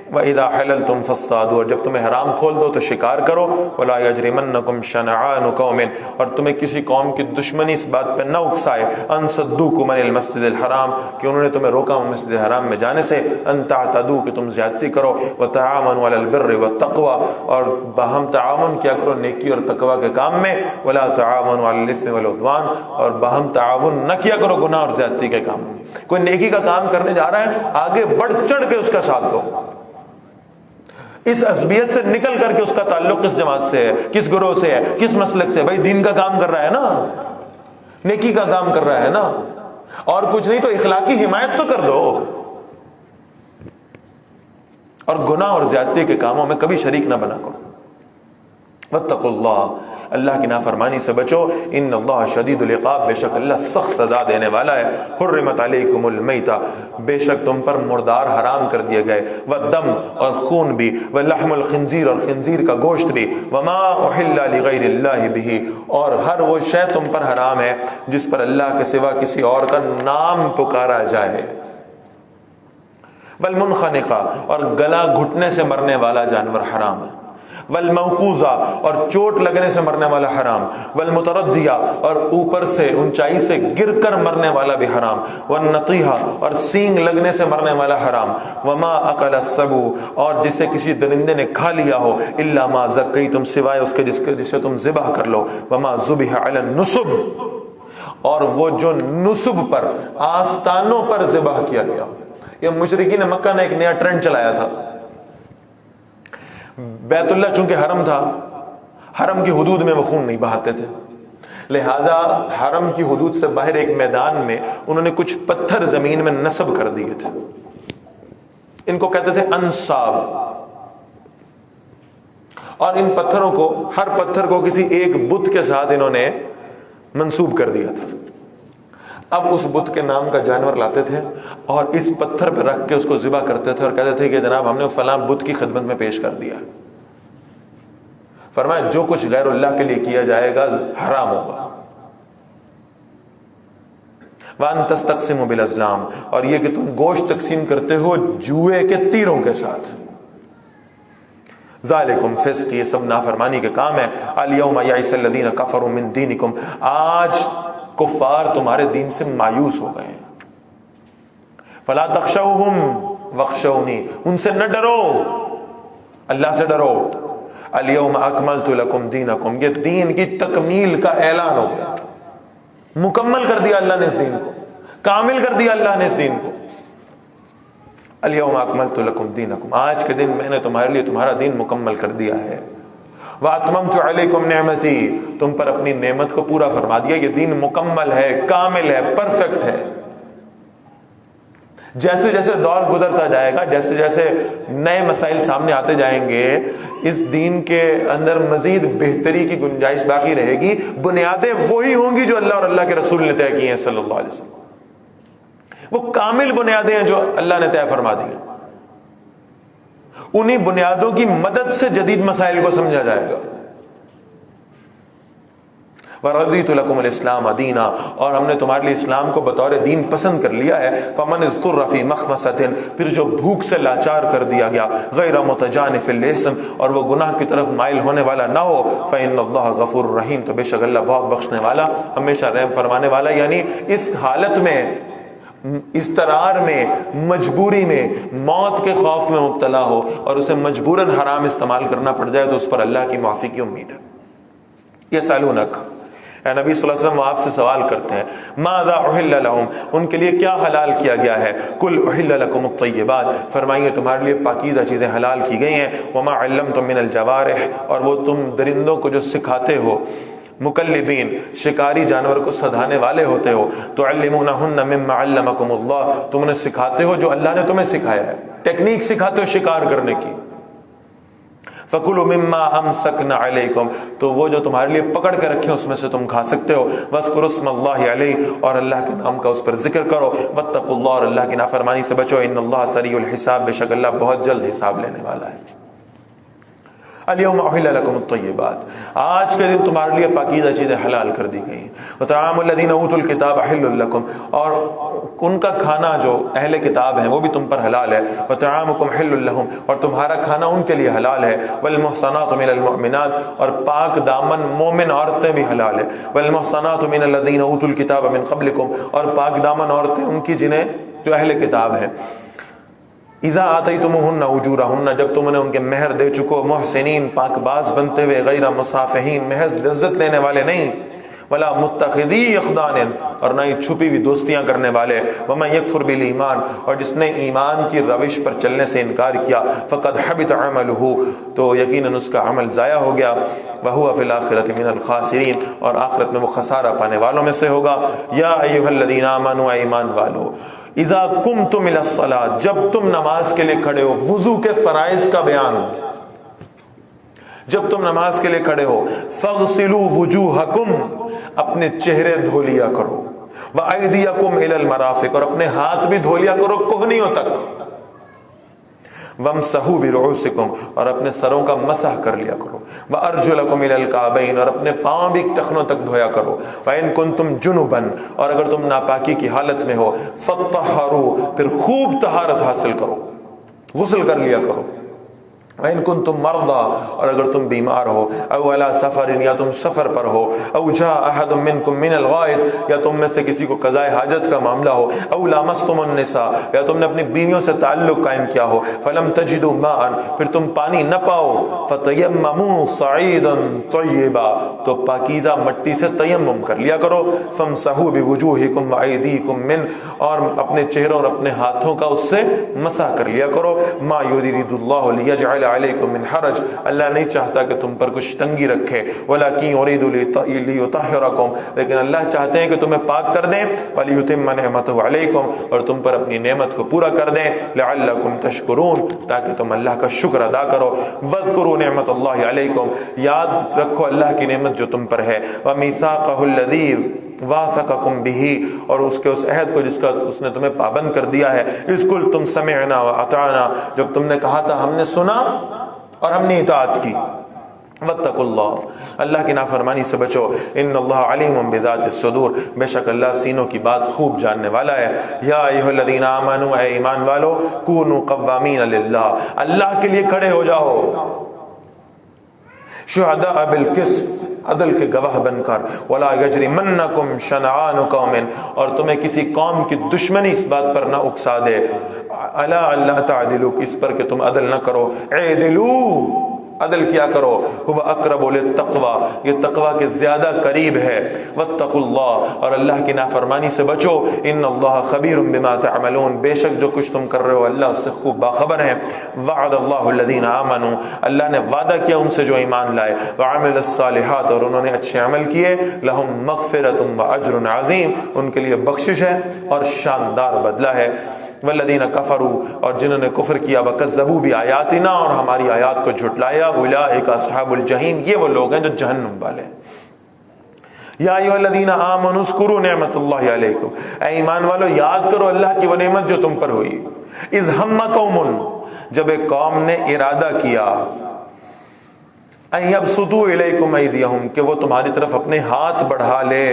وَإِذَا حَلَلْتُمْ فَاصْطَادُوا، اور جب تمہیں حرام کھول دو تو شکار کرو. وَلَا يَجْرِمَنَّكُمْ شَنَعَانُ قَوْمٍ، اور تمہیں کسی قوم کی دشمنی اس بات پہ نہ اکسائے، أَن صَدُّوكُمْ عَنِ الْمَسْجِدِ الْحَرَامِ، کہ انہوں نے تمہیں روکا مسجد حرام میں جانے سے، أَن تَعْتَدُوا، کہ تم زیادتی کرو، وَتَعَاوَنُوا عَلَى الْبِرِّ وَالتَّقْوَى، اور باہم تعاون کیا کرو نیکی اور تقوی کے کام میں. وَلَا تَعَاوَنُوا عَلَى الْإِثْمِ وَالْعُدْوَانِ، اور باہم تعاون نہ کیا کرو گناہ اور زیادتی کے کام میں. کوئی نیکی کا کام کرنے جا رہا ہے، آگے بڑھ چڑھ کے اس کا ساتھ دو. اس عصبیت سے نکل کر کے اس کا تعلق کس جماعت سے ہے، کس گروہ سے ہے، کس مسلک سے ہے. بھائی دین کا کام کر رہا ہے نا، نیکی کا کام کر رہا ہے نا، اور کچھ نہیں تو اخلاقی حمایت تو کر دو، اور گناہ اور زیادتی کے کاموں میں کبھی شریک نہ بنا کرو. واتقوا اللہ، اللہ کی نافرمانی سے بچو. ان اللہ شدید العقاب، بے شک اللہ سخت سزا دینے والا ہے. حرمت علیکم المیتہ، بے شک تم پر مردار حرام کر دیے گئے. والدم، اور خون بھی. ولحم الخنزیر، اور خنزیر کا گوشت بھی. وما احل لغیر اللہ بہ، اور ہر وہ شے تم پر حرام ہے جس پر اللہ کے سوا کسی اور کا نام پکارا جائے. والمنخنقہ، اور گلا گھٹنے سے مرنے والا جانور حرام ہے. والموقوذہ، اور چوٹ لگنے سے مرنے والا حرام. والمتردیہ، اور اوپر سے اونچائی سے گر کر مرنے والا بھی حرام. والنطیحہ، اور سینگ لگنے سے مرنے والا حرام. وما اکل السبع، اور جسے کسی درندے نے کھا لیا ہو. الا ما ذکیتم، سوائے اس کے جسے تم ذبح کر لو. وما ذبح علی النصب، اور وہ جو نصب پر، آستانوں پر ذبح کیا گیا. یہ مشرکین مکہ نے ایک نیا ٹرینڈ چلایا تھا. بیت اللہ چونکہ حرم تھا، حرم کی حدود میں وہ خون نہیں بہاتے تھے، لہذا حرم کی حدود سے باہر ایک میدان میں انہوں نے کچھ پتھر زمین میں نصب کر دیے تھے. ان کو کہتے تھے انصاب. اور ان پتھروں کو، ہر پتھر کو کسی ایک بت کے ساتھ انہوں نے منسوب کر دیا تھا. اب اس بت کے نام کا جانور لاتے تھے اور اس پتھر پہ رکھ کے اس کو ذبح کرتے تھے اور کہتے تھے کہ جناب ہم نے فلاں بت کی خدمت میں پیش کر دیا. فرمایا جو کچھ غیر اللہ کے لیے کیا جائے گا حرام ہوگا. وَأَن تَسْتَقْسِمُوا بِالْأَزْلَامِ، اور یہ کہ تم گوشت تقسیم کرتے ہو جوئے کے تیروں کے ساتھ. ذالکم فسق، یہ سب نافرمانی کے کام ہے. الیوم یئس الذین کفروا من دینکم، آج کفار تمہارے دین سے مایوس ہو گئے ہیں. فلا تخشوہم واخشونی، ان سے نہ ڈرو، اللہ سے ڈرو. الیوم اکملت لکم دینکم، یہ دین کی تکمیل کا اعلان ہو گیا. مکمل کر دیا اللہ نے اس دین کو، کامل کر دیا اللہ نے اس دین کو. الیوم اکملت لکم دینکم، آج کے دن میں نے تمہارے لیے تمہارا دین مکمل کر دیا ہے. وَأَتْمَمْتُ عَلَيْكُمْ نِعْمَتِي، تم پر اپنی نعمت کو پورا فرما دیا. یہ دین مکمل ہے، کامل ہے، پرفیکٹ ہے. جیسے جیسے دور گزرتا جائے گا، جیسے جیسے نئے مسائل سامنے آتے جائیں گے، اس دین کے اندر مزید بہتری کی گنجائش باقی رہے گی. بنیادیں وہی ہوں گی جو اللہ اور اللہ کے رسول نے طے کی ہیں صلی اللہ علیہ وسلم. وہ کامل بنیادیں ہیں جو اللہ نے طے فرما دی ہیں. انہی بنیادوں کی مدد سے جدید مسائل کو سمجھا جائے گا. وَرَضِيتُ لَكُمُ الْإِسْلَامَ دِينًا، اور ہم نے تمہارے لیے اسلام کو بطور دین پسند کر لیا ہے. فَمَنِ اضْطُرَّ فِي مَخْمَصَةٍ، پھر جو بھوک سے لاچار کر دیا گیا، غَيْرَ مُتَجَانِفٍ لِلْإِثْمِ، اور وہ گناہ کی طرف مائل ہونے والا نہ ہو. فَإِنَّ اللَّهَ غَفُورٌ رَحِيمٌ، تو بے شک اللہ بہت بخشنے والا، ہمیشہ رحم فرمانے والا. یعنی اس حالت میں اضطرار میں، مجبوری میں، موت کے خوف میں مبتلا ہو اور اسے مجبوراً حرام استعمال کرنا پڑ جائے تو اس پر اللہ کی معافی کی امید ہے۔ یسألونک، اے نبی صلی اللہ علیہ وسلم وہ آپ سے سوال کرتے ہیں، ماذا احل لہم، ان کے لیے کیا حلال کیا گیا ہے؟ قل احل لکم الطیبات، فرمائیے تمہارے لیے پاکیزہ چیزیں حلال کی گئی ہیں، وما علمتم من الجوارح، اور وہ تم درندوں کو جو سکھاتے ہو، مکلبین، شکاری جانور کو سدھانے والے ہوتے ہو، تعلمونہن مما علمکم اللہ، تم انہیں سکھاتے ہو جو اللہ نے تمہیں سکھایا ہے، ٹیکنیک سکھاتے ہو شکار کرنے کی۔ فَكُلُوا مِمَّا أَمْسَكْنَا عَلَيْكُمْ، تو وہ جو تمہارے لیے پکڑ کے رکھے اس میں سے تم کھا سکتے ہو، وَاذْكُرُوا اسْمَ اللَّهِ عَلَيْهِ، اور اللہ کے نام کا اس پر ذکر کرو، وَاتَّقُوا اللَّهَ، اور اللہ کی نافرمانی سے بچو، إِنَّ اللَّهَ سَرِيعُ الْحِسَابِ، بے شک اللہ بہت جلد حساب لینے والا ہے۔ اليوم احل لكم الطیبات، آج کے دن تمہارے لیے پاکیزہ چیزیں حلال کر دی گئی ہیں، وطعام الذین اوتوا الکتاب حل لکم، اور ان کا کھانا جو اہل کتاب ہیں وہ بھی تم پر حلال ہے، وطعامکم حل لہم، اور تمہارا کھانا ان کے لیے حلال ہے، والمحصنات من المؤمنات، اور پاک دامن مومن عورتیں بھی حلال ہے، والمحصنات من الذین اوتوا الکتاب من قبلکم، اور پاک دامن عورتیں ان کی جنہیں جو اہل کتاب ہیں، اذا آتیتموہن اجورہن، جب تم انہیں ان کے مہر دے چکو، محسنین، پاک باز بنتے ہوئے، غیر مصافحین، محض لذت لینے والے نہیں، ولا متخذی اخدان، اور نہ ہی چھپی ہوئی دوستیاں کرنے والے، ومن یکفر بالایمان، اور جس نے ایمان کی روش پر چلنے سے انکار کیا، فقد حبط عملہ، تو یقیناً اس کا عمل ضائع ہو گیا، وہو فی الآخرۃ من الخاسرین، اور آخرت میں وہ خسارہ پانے والوں میں سے ہوگا۔ یا ایھا الذین آمنوا، اے ایمان والو، اذا قمتم الی الصلاۃ، جب تم نماز کے لیے کھڑے ہو، وضو کے فرائض کا بیان، جب تم نماز کے لیے کھڑے ہو، فاغسلوا وجوہکم، اپنے چہرے دھو لیا کرو، وایدیکم الی المرافق، اور اپنے ہاتھ بھی دھو لیا کرو کوہنیوں تک، وامسحوا برؤوسکم، اور اپنے سروں کا مسح کر لیا کرو، وارجلکم الی الکعبین، اور اپنے پاؤں بھی ٹخنوں تک دھویا کرو، وان کنتم جنبا، اور اگر تم ناپاکی کی حالت میں ہو، فطہروا، پھر خوب طہارت حاصل کرو، غسل کر لیا کرو، وَإِن كُنتُم مَرْضَىٰ، اور اگر تم بیمار ہو، او علی سفر، یا تم سفر پر ہو، او جاء احد منکم من الغائط، یا تم میں سے کسی کو قضاء حاجت کا معاملہ ہو، او لامستم النساء، یا تم نے اپنی بیویوں سے تعلق قائم کیا ہو، فلم تجدوا ماء، پھر تم پانی نہ پاؤ، فتیمموا صعیدا طیبا، تو پاکیزہ مٹی سے تیمم کر لیا کرو، فامسحوا بوجوہکم وایدیکم من، اور اپنے چہروں اور اپنے ہاتھوں کا اس سے مسح کر لیا کرو، ما یرید اللہ لیجعل علیکم من حرج، اللہ نہیں چاہتا کہ تم پر کچھ تنگی رکھے، ولکن یرید لیطہرکم، لیکن اللہ چاہتے ہیں کہ تمہیں پاک کر دیں، ولیتم نعمتہ علیکم، اور تم پر اپنی نعمت کو پورا کر دیں، لعلکم تشکرون، تاکہ تم اللہ کا شکر ادا کرو، واذکروا نعمت اللہ علیکم، یاد رکھو اللہ کی نعمت جو تم پر ہے، ومیثاقہ الذی واثقکم بہ، اور اس کے اس عہد کو جس کا اس نے تمہیں پابند کر دیا ہے، اذ قلتم سمعنا واطعنا، جب تم نے کہا تھا ہم نے سنا اور ہم نے اطاعت کی، واتقوا اللہ، اللہ کی نافرمانی سے بچو، ان اللہ علیم بذات الصدور، بے شک اللہ سینوں کی بات خوب جاننے والا ہے۔ یا ایھا الذین آمنوا، اے ایمان والو، کونوا قوامین للہ، اللہ کے لیے کھڑے ہو جاؤ، شہداء بالقسط، عدل کے گواہ بن کر، ولا یجرمنکم شنعان قوم، اور تمہیں کسی قوم کی دشمنی اس بات پر نہ اکسا دے، الا اللہ تعدلوا، اس پر کہ تم عدل نہ کرو، اعدلوا، عدل کیا کرو، هو اقرب للتقوی، یہ تقوی کے زیادہ قریب ہے، واتقوا اللہ، اور اللہ کی نافرمانی سے بچو، ان اللہ خبیر بما تعملون، بے شک جو کچھ تم کر رہے ہو اللہ اس سے خوب باخبر ہے۔ وعد اللہ الذین آمنوا، اللہ نے وعدہ کیا ان سے جو ایمان لائے، وعمل الصالحات، اور انہوں نے اچھے عمل کیے، لہم مغفرۃ واجر عظیم، ان کے لیے بخشش ہے اور شاندار بدلہ ہے۔ والذین کفروا، اور جنہوں نے کفر کیا، وکذبوا بآیاتنا، اور ہماری آیات کو جھٹلایا، اولئک اصحاب الجحیم، یہ وہ لوگ ہیں جو جہنم والے ہیں۔ یا ایھا الذین آمنوا اذکروا نعمت اللہ علیکم، اے ایمان والو یاد کرو اللہ کی وہ نعمت جو تم پر ہوئی، اذ ہم قوم، جب ایک قوم نے ارادہ کیا، ان یبسطوا الیکم ایدیہم، کہ وہ تمہاری طرف اپنے ہاتھ بڑھا لے،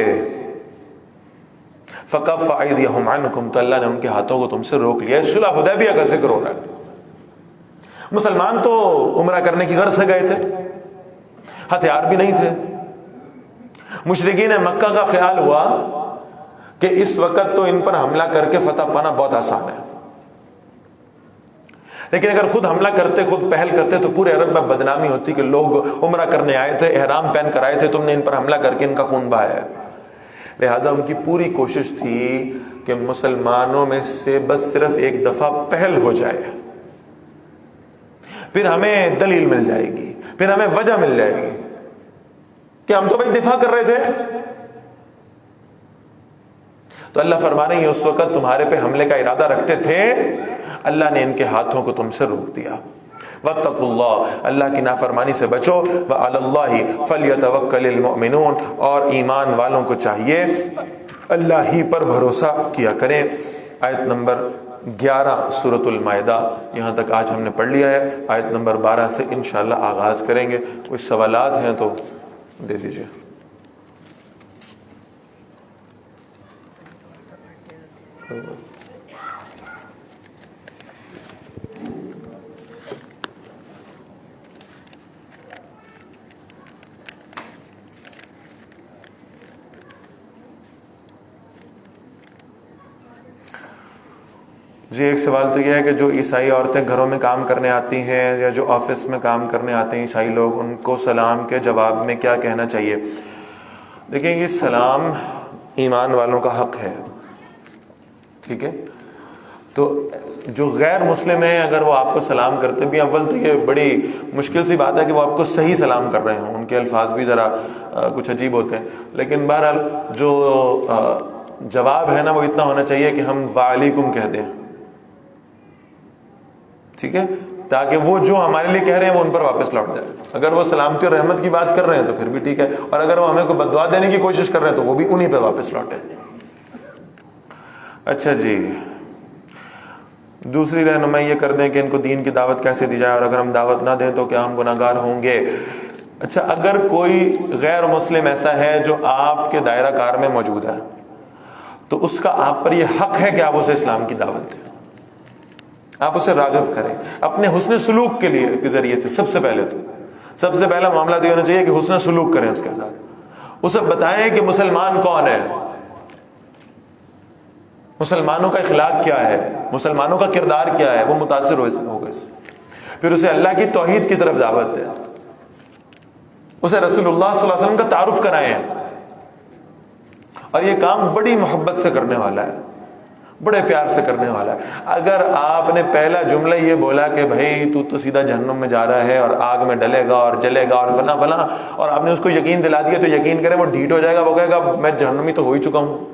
فکف ایدیہم عنکم، تو اللہ نے ان کے ہاتھوں کو تم سے روک لیا۔ صلح حدیبیہ کا ذکر ہو رہا ہے، مسلمان تو عمرہ کرنے کی غرض سے گئے تھے، ہتھیار بھی نہیں تھے، مشرکین مکہ کا خیال ہوا کہ اس وقت تو ان پر حملہ کر کے فتح پانا بہت آسان ہے، لیکن اگر خود حملہ کرتے، خود پہل کرتے تو پورے عرب میں بدنامی ہوتی کہ لوگ عمرہ کرنے آئے تھے، احرام پہن کر آئے تھے، تم نے ان پر حملہ کر کے ان کا خون بہایا ہے۔ لہذا ان کی پوری کوشش تھی کہ مسلمانوں میں سے بس صرف ایک دفعہ پہل ہو جائے، پھر ہمیں دلیل مل جائے گی، پھر ہمیں وجہ مل جائے گی کہ ہم تو بھائی دفاع کر رہے تھے۔ تو اللہ فرما رہے ہیں اس وقت تمہارے پہ حملے کا ارادہ رکھتے تھے، اللہ نے ان کے ہاتھوں کو تم سے روک دیا۔ واتقوا اللہ، اللہ کی نافرمانی سے بچو، وعلی اللہ فلیتوکل المؤمنون، اور ایمان والوں کو چاہیے اللہ ہی پر بھروسہ کیا کریں۔ آیت نمبر 11 سورۃ المائدہ، یہاں تک آج ہم نے پڑھ لیا ہے۔ آیت نمبر 12 سے انشاءاللہ آغاز کریں گے۔ کچھ سوالات ہیں تو دے دیجیے۔ جی ایک سوال تو یہ ہے کہ جو عیسائی عورتیں گھروں میں کام کرنے آتی ہیں یا جو آفس میں کام کرنے آتے ہیں عیسائی لوگ، ان کو سلام کے جواب میں کیا کہنا چاہیے؟ دیکھیں یہ سلام ایمان والوں کا حق ہے، ٹھیک ہے؟ تو جو غیر مسلم ہیں اگر وہ آپ کو سلام کرتے بھی، اول تو یہ بڑی مشکل سی بات ہے کہ وہ آپ کو صحیح سلام کر رہے ہوں، ان کے الفاظ بھی ذرا کچھ عجیب ہوتے ہیں، لیکن بہرحال جو جواب ہے نا وہ اتنا ہونا چاہیے کہ ہم وعلیکم کہہ دیں، ٹھیک ہے؟ تاکہ وہ جو ہمارے لیے کہہ رہے ہیں وہ ان پر واپس لوٹ جائے۔ اگر وہ سلامتی اور رحمت کی بات کر رہے ہیں تو پھر بھی ٹھیک ہے، اور اگر وہ ہمیں کوئی بددعا دینے کی کوشش کر رہے ہیں تو وہ بھی انہی پہ واپس لوٹے۔ اچھا جی، دوسری رہنمائی یہ کر دیں کہ ان کو دین کی دعوت کیسے دی جائے، اور اگر ہم دعوت نہ دیں تو کیا ہم گناہ گار ہوں گے؟ اچھا، اگر کوئی غیر مسلم ایسا ہے جو آپ کے دائرہ کار میں موجود ہے تو اس کا آپ پر یہ حق ہے کہ آپ اسے اسلام کی دعوت دیں، آپ اسے راغب کریں اپنے حسن سلوک کے ذریعے سے۔ سب سے پہلا معاملہ تو یہ ہونا چاہیے کہ حسن سلوک کریں اس کے ساتھ، اسے بتائیں کہ مسلمان کون ہے، مسلمانوں کا اخلاق کیا ہے، مسلمانوں کا کردار کیا ہے، وہ متاثر ہوگا اس سے۔ پھر اسے اللہ کی توحید کی طرف دعوت دیں، اسے رسول اللہ صلی اللہ علیہ وسلم کا تعارف کرائیں، اور یہ کام بڑی محبت سے کرنے والا ہے، بڑے پیار سے کرنے والا ہے۔ اگر آپ نے پہلا جملہ یہ بولا کہ بھائی تو سیدھا جہنم میں جا رہا ہے اور آگ میں ڈلے گا اور جلے گا اور فلاں فلاں، اور آپ نے اس کو یقین دلا دیا، تو یقین کریں وہ ڈھیٹ ہو جائے گا، وہ کہے گا میں جہنمی تو ہو ہی چکا ہوں،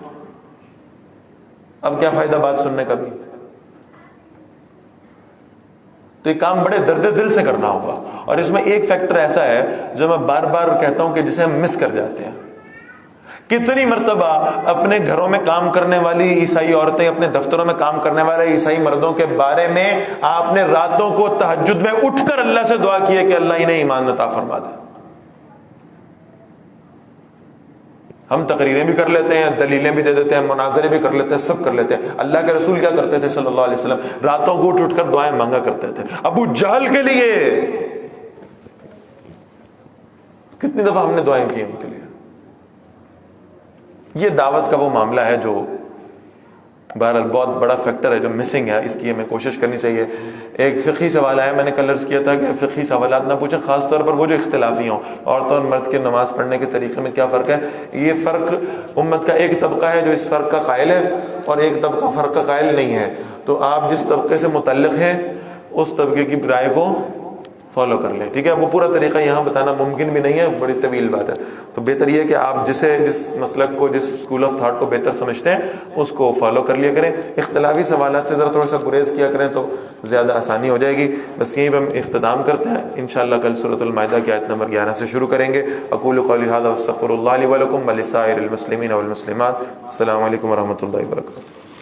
اب کیا فائدہ بات سننے کا بھی۔ تو یہ کام بڑے درد دل سے کرنا ہوگا۔ اور اس میں ایک فیکٹر ایسا ہے جو میں بار بار کہتا ہوں کہ جسے ہم مس کر جاتے ہیں۔ کتنی مرتبہ اپنے گھروں میں کام کرنے والی عیسائی عورتیں، اپنے دفتروں میں کام کرنے والے عیسائی مردوں کے بارے میں آپ نے راتوں کو تہجد میں اٹھ کر اللہ سے دعا کی ہے کہ اللہ انہیں ایمان عطا فرما دے۔ ہم تقریریں بھی کر لیتے ہیں، دلیلیں بھی دے دیتے ہیں، مناظرے بھی کر لیتے ہیں، سب کر لیتے ہیں۔ اللہ کے رسول کیا کرتے تھے صلی اللہ علیہ وسلم؟ راتوں کو اٹھ کر دعائیں مانگا کرتے تھے ابو جہل کے لیے۔ کتنی دفعہ ہم نے دعائیں کی ان کے لیے۔ یہ دعوت کا وہ معاملہ ہے جو بہرحال بہت بڑا فیکٹر ہے جو مسنگ ہے، اس کی ہمیں کوشش کرنی چاہیے۔ ایک فقہی سوال آیا، میں نے کل عرض کیا تھا کہ فقہی سوالات نہ پوچھیں، خاص طور پر وہ جو اختلافی ہوں۔ عورتوں اور مرد کے نماز پڑھنے کے طریقے میں کیا فرق ہے؟ یہ فرق امت کا ایک طبقہ ہے جو اس فرق کا قائل ہے، اور ایک طبقہ فرق کا قائل نہیں ہے۔ تو آپ جس طبقے سے متعلق ہیں اس طبقے کی رائے کو فالو کر لیں، ٹھیک ہے؟ وہ پورا طریقہ یہاں بتانا ممکن بھی نہیں ہے، بڑی طویل بات ہے۔ تو بہتر یہ ہے کہ آپ جس مسلک کو، جس اسکول آف تھاٹ کو بہتر سمجھتے ہیں اس کو فالو کر لیا کریں۔ اختلافی سوالات سے ذرا تھوڑا سا گریز کیا کریں تو زیادہ آسانی ہو جائے گی۔ بس یہیں پہ ہم اختتام کرتے ہیں، انشاءاللہ کل سورۃ المائدہ کی آیت نمبر 11 سے شروع کریں گے۔ اقول قولی ھذا واستغفر اللہ لی ولکم ولسائر المسلمین والمسلمات۔ السلام علیکم ورحمۃ اللہ وبرکاتہ۔